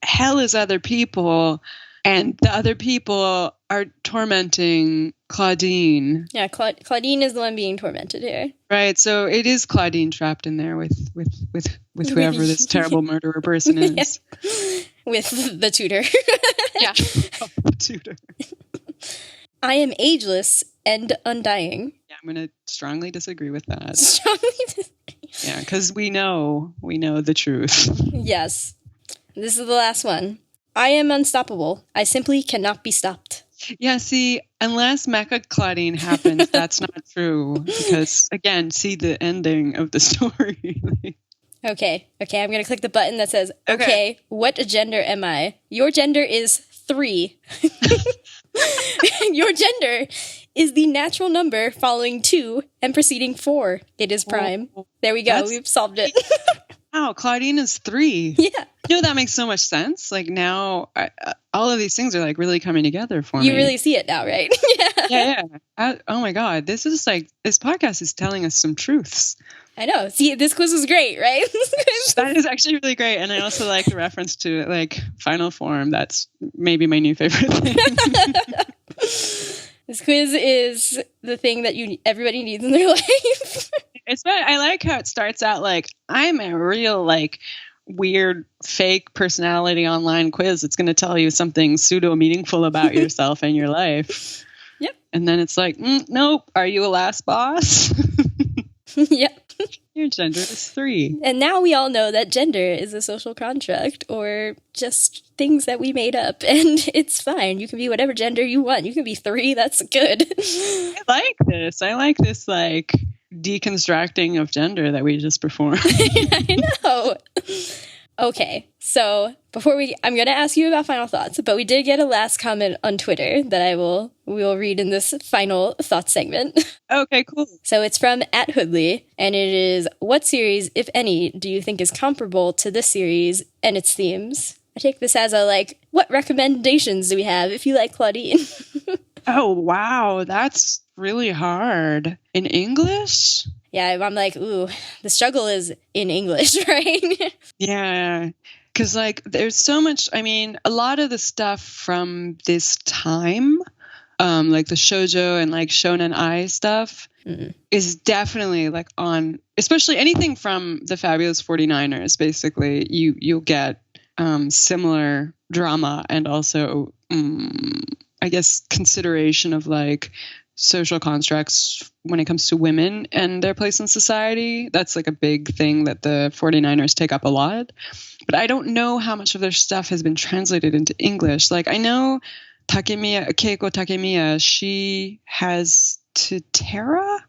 hell is other people, and the other people are tormenting Claudine. Yeah, Claudine is the one being tormented here. Right, so it is Claudine trapped in there with whoever this terrible murderer person is. Yeah. With the tutor. Yeah, the tutor. I am ageless and undying. Yeah, I'm going to strongly disagree with that. Strongly disagree. Yeah, because we know the truth. Yes. This is the last one. I am unstoppable. I simply cannot be stopped. Yeah, see, unless Mecha Claudine happens, that's not true. Because again, see the ending of the story. Okay, I'm gonna click the button that says, okay, what gender am I? Your gender is 3. Your gender is the natural number following 2 and preceding 4. It is prime. There we go. We've solved it. Wow, Claudine is 3. Yeah. You know, that makes so much sense. Like now, all of these things are like really coming together for me. You really see it now, right? Yeah. Oh my God. This podcast is telling us some truths. I know. See, this quiz was great, right? That is actually really great. And I also like the reference to like final form. That's maybe my new favorite thing. This quiz is the thing that everybody needs in their life. I like how it starts out like, I'm a real like weird fake personality online quiz. It's going to tell you something pseudo meaningful about yourself and your life. Yep. And then it's like, nope. Are you a last boss? Yep. Your gender is 3. And now we all know that gender is a social construct or just things that we made up. And it's fine. You can be whatever gender you want. You can be 3. That's good. I like this. Like deconstructing of gender that we just performed. I know. Okay, so I'm going to ask you about final thoughts, but we did get a last comment on Twitter that we will read in this final thoughts segment. Okay, cool. So it's from @Hoodley, and it is, what series, if any, do you think is comparable to this series and its themes? I take this as what recommendations do we have if you like Claudine? Oh, wow, that's really hard. In English? Yeah, I'm like, ooh, the struggle is in English, right? Yeah, because there's so much, a lot of the stuff from this time, like the shoujo and shonen ai stuff, is definitely on, especially anything from the Fabulous 49ers, basically, you'll get similar drama and also, I guess, consideration of social constructs when it comes to women and their place in society. That's a big thing that the 49ers take up a lot. But I don't know how much of their stuff has been translated into English. I know Keiko Takemiya, she has Totera,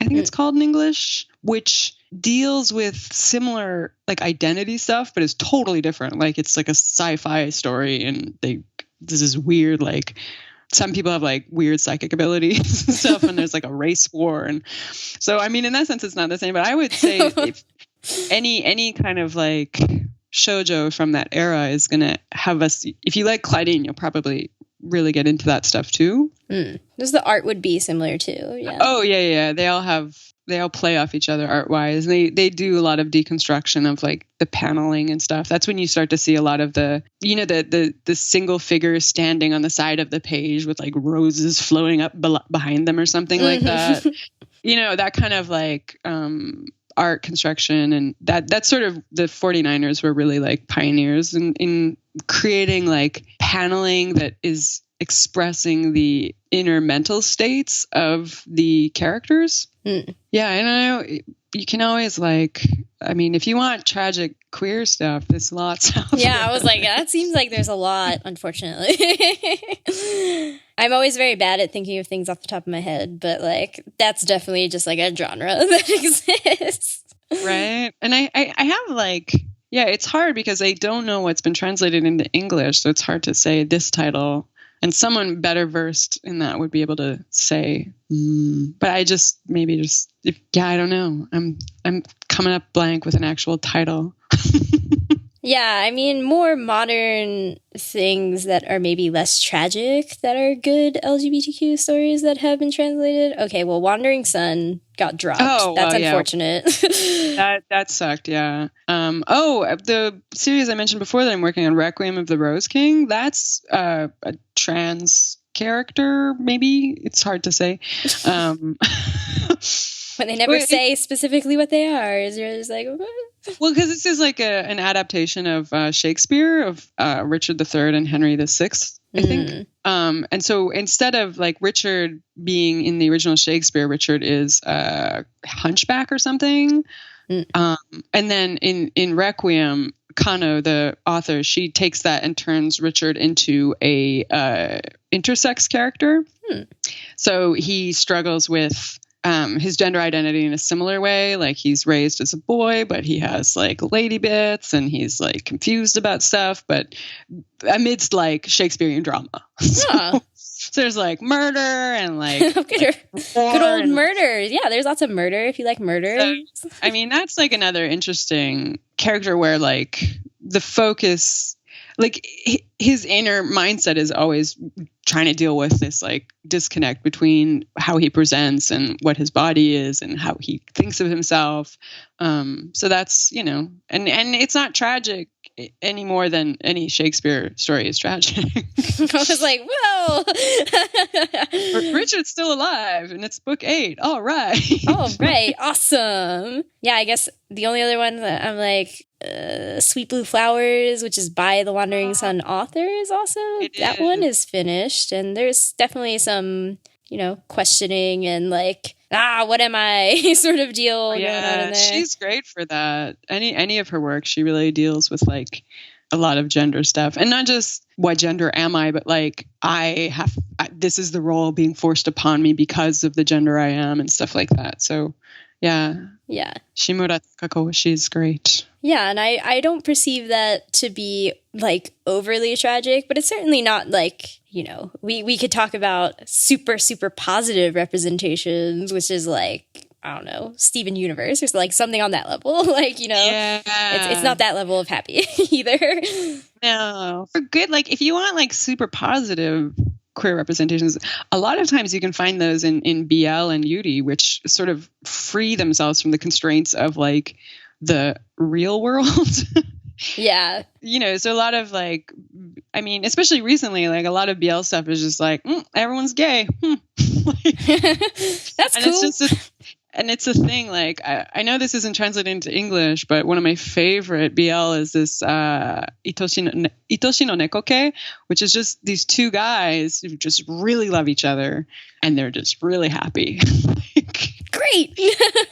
I think it's called in English, which deals with similar identity stuff, but is totally different. It's a sci-fi story, and this is weird, some people have weird psychic abilities and stuff, and there's a race war. And so, in that sense, it's not the same, but I would say if any kind of shoujo from that era is going to have us, if you like Claudine, you'll probably really get into that stuff too. Because the art would be similar too. Yeah. Oh yeah. They all play off each other art wise. They do a lot of deconstruction of the paneling and stuff. That's when you start to see a lot of the single figures standing on the side of the page with roses flowing up behind them or something like that. That kind of art construction, and that's sort of the 49ers were really pioneers in creating paneling that is expressing the inner mental states of the characters. Yeah, and I know you can always if you want tragic queer stuff, there's lots out there. Yeah, I was that seems there's a lot, unfortunately. I'm always very bad at thinking of things off the top of my head, but that's definitely just a genre that exists. Right. And I have it's hard because I don't know what's been translated into English, so it's hard to say this title. And someone better versed in that would be able to say, but I I don't know. I'm coming up blank with an actual title. Yeah, more modern things that are maybe less tragic that are good LGBTQ stories that have been translated. Okay, well, Wandering Sun got dropped. Oh, that's well, unfortunate. That sucked, yeah. The series I mentioned before that I'm working on, Requiem of the Rose King, that's a trans character, maybe? It's hard to say. When they never say specifically what they are, is you're just what? Well, because this is an adaptation of Shakespeare, of Richard III and Henry VI, I think. And so instead of Richard being in the original Shakespeare, Richard is a hunchback or something. And then in Requiem, Kano, the author, she takes that and turns Richard into a intersex character. So he struggles with his gender identity in a similar way. Like, he's raised as a boy, but he has like lady bits, and he's like confused about stuff, but amidst like Shakespearean drama. So there's like murder and like good old murder. Yeah, there's lots of murder if you like murder. So, I mean, that's like another interesting character where like the focus, like his inner mindset is always trying to deal with this like disconnect between how he presents and what his body is and how he thinks of himself. So that's, you know, and it's not tragic any more than any Shakespeare story is tragic. I was like, whoa. Richard's still alive, and it's book 8. All right. All right. Awesome. Yeah, I guess the only other one that I'm like, Sweet Blue Flowers, which is by the Wandering Sun author, is also, that one is finished. And there's definitely some, you know, questioning and like, what am I sort of deal going on in there. She's great for that. Any of her work, she really deals with like a lot of gender stuff, and not just what gender am I, but like this is the role being forced upon me because of the gender I am and stuff like that. So yeah. Shimura Takako, she's great. Yeah, and I don't perceive that to be like overly tragic, but it's certainly not like, you know, we could talk about super, super positive representations, which is like, I don't know, Steven Universe or like something on that level. Like, you know, it's not that level of happy either. No, for good, like if you want like super positive queer representations, a lot of times you can find those in BL and Yuri, which sort of free themselves from the constraints of like the real world. Yeah. You know, so a lot of like, I mean, especially recently, like a lot of BL stuff is just like, everyone's gay. That's cool. And it's a thing, like, I know this isn't translated into English, but one of my favorite BL is this Itoshi no Nekoke, which is just these two guys who just really love each other, and they're just really happy. Great!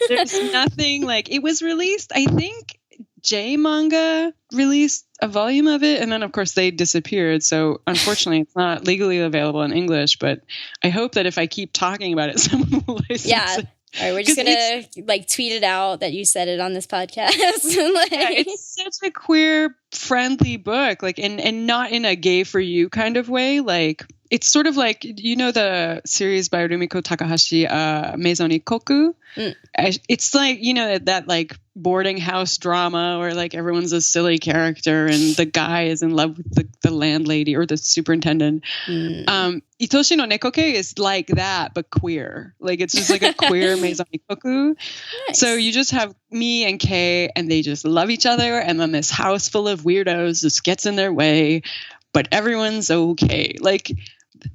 There's nothing, like, it was released, I think J Manga released a volume of it, and then, of course, they disappeared, so unfortunately it's not legally available in English, but I hope that if I keep talking about it, someone will license it. All right, we're just gonna like tweet it out that you said it on this podcast. Like, it's such a queer friendly book, like, and not in a gay for you kind of way. Like, it's sort of like, you know, the series by Rumiko Takahashi, Maison Ikoku. It's like, you know, that like boarding house drama where like everyone's a silly character and the guy is in love with the landlady or the superintendent. Itoshi no Nekoke is like that, but queer. Like, it's just like a queer Maison Ikoku. Nice. So you just have me and Kay, and they just love each other, and then this house full of weirdos just gets in their way, but everyone's okay. Like,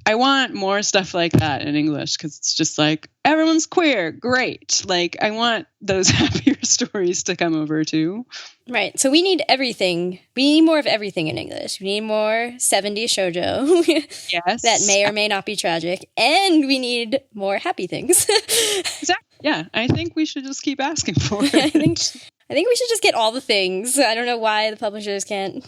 I want more stuff like that in English, because it's just like, everyone's queer, great. Like, I want those happier stories to come over too. Right. So we need everything. We need more of everything in English. We need more 70s shoujo. Yes. That may or may not be tragic. And we need more happy things. Exactly. Yeah. I think we should just keep asking for it. I think we should just get all the things. I don't know why the publishers can't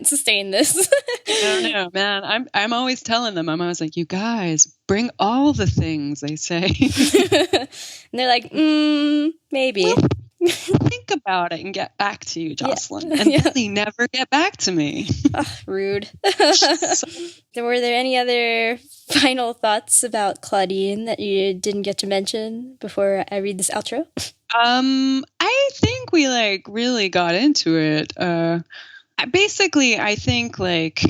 sustain this. I don't know, man. I'm always telling them. I'm always like, you guys, bring all the things, they say. And they're like, maybe. Well, think about it and get back to you, Jocelyne. Yeah. And then they never get back to me. Rude. Were there any other final thoughts about Claudine that you didn't get to mention before I read this outro? I think we like really got into it. Basically, I think like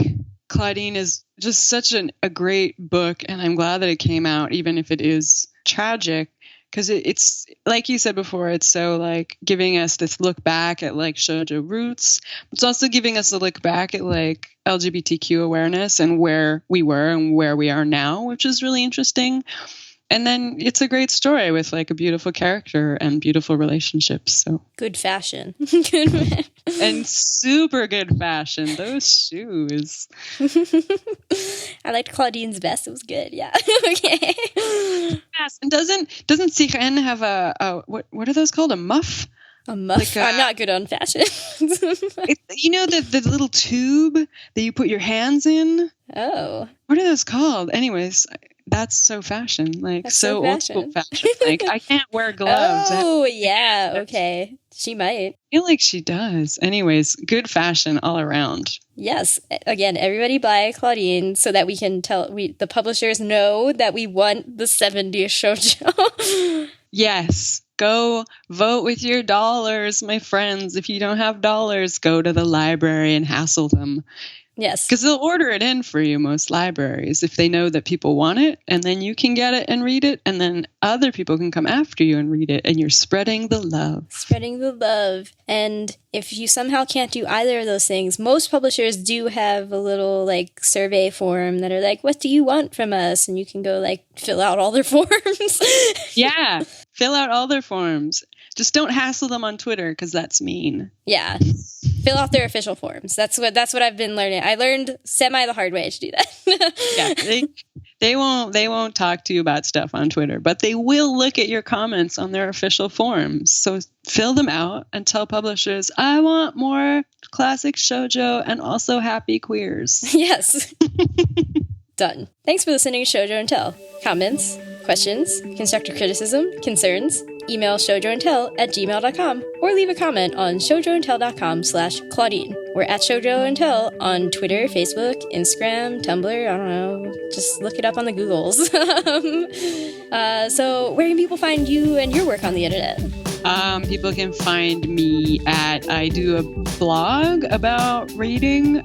Claudine is just such a great book, and I'm glad that it came out, even if it is tragic, because it's like you said before, it's so like giving us this look back at like shoujo roots. It's also giving us a look back at like LGBTQ awareness and where we were and where we are now, which is really interesting. And then it's a great story with like a beautiful character and beautiful relationships. So good fashion. And super good fashion. Those shoes. I liked Claudine's vest. It was good. Yeah. Okay. Yes. And doesn't Seiran have a what are those called? A muff? A muff? I'm not good on fashion. The little tube that you put your hands in? Oh. What are those called? Anyways, that's so fashion. Like, that's so old school fashion. Like, I can't wear gloves. Oh, yeah. Okay. She might. I feel like she does. Anyways, good fashion all around. Yes. Again, everybody buy Claudine so that we can the publishers know that we want the 70s shoujo. Yes. Go vote with your dollars, my friends. If you don't have dollars, go to the library and hassle them. Yes. Because they'll order it in for you, most libraries, if they know that people want it, and then you can get it and read it, and then other people can come after you and read it, and you're spreading the love. Spreading the love. And if you somehow can't do either of those things, most publishers do have a little, like, survey form that are like, what do you want from us? And you can go, like, fill out all their forms. Yeah, fill out all their forms. Just don't hassle them on Twitter, because that's mean. Yeah. Fill out their official forms. That's what I've been learning. I learned semi the hard way to do that. Yeah, they won't talk to you about stuff on Twitter, but they will look at your comments on their official forms. So fill them out and tell publishers, I want more classic shoujo and also happy queers. Yes. Done. Thanks for listening to Shojo and Tell. Comments, questions, constructive criticism, concerns, email shoujoandtell@gmail.com or leave a comment on shoujoandtell.com/Claudine. We're at Shojo and Tell on Twitter, Facebook, Instagram, Tumblr, I don't know. Just look it up on the Googles. So where can people find you and your work on the internet? People can find me I do a blog about reading.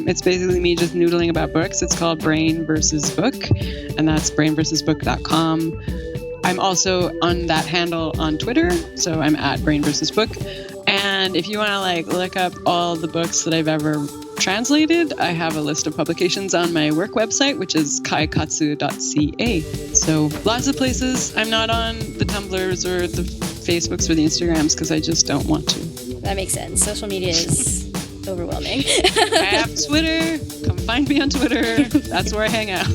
It's basically me just noodling about books. It's called Brain vs. Book, and that's brainversusbook.com. I'm also on that handle on Twitter, so I'm at Brain vs. Book. And if you want to look up all the books that I've ever translated, I have a list of publications on my work website, which is kaikatsu.ca. So lots of places. I'm not on the Tumblrs or the Facebooks or the Instagrams because I just don't want to. That makes sense. Social media is overwhelming. I have Twitter. Come find me on Twitter. That's where I hang out.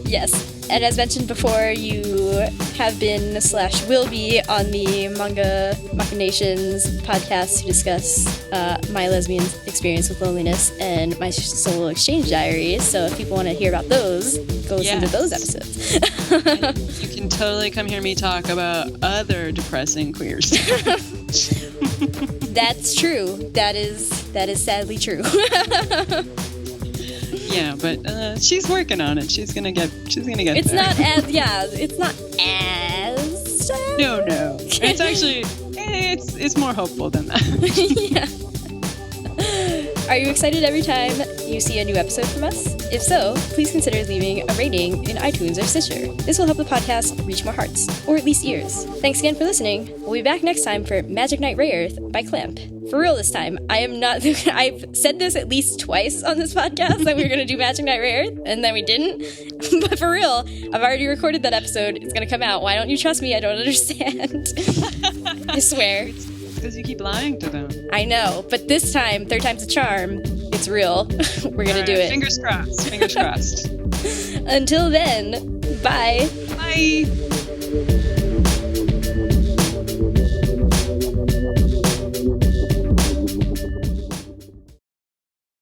Yes. And as mentioned before, you have been / will be on the Manga Machinations podcast to discuss my lesbian experience with loneliness and my solo exchange diary. So if people want to hear about those, go listen to those episodes. You can totally come hear me talk about other depressing queer stuff. That's true. That is sadly true. Yeah, but she's working on it. She's gonna get It's there. not as sad. No. It's actually it's more hopeful than that. Yeah. Are you excited every time you see a new episode from us? If so, please consider leaving a rating in iTunes or Stitcher. This will help the podcast reach more hearts, or at least ears. Thanks again for listening. We'll be back next time for Magic Knight Rayearth by Clamp. For real this time, I am not... I've said this at least twice on this podcast that we were going to do Magic Knight Rayearth, and then we didn't. But for real, I've already recorded that episode. It's going to come out. Why don't you trust me? I don't understand. I swear. Because you keep lying to them. I know, but this time, third time's a charm. It's real. We're gonna do it. Fingers crossed. Fingers crossed. Until then, bye. Bye.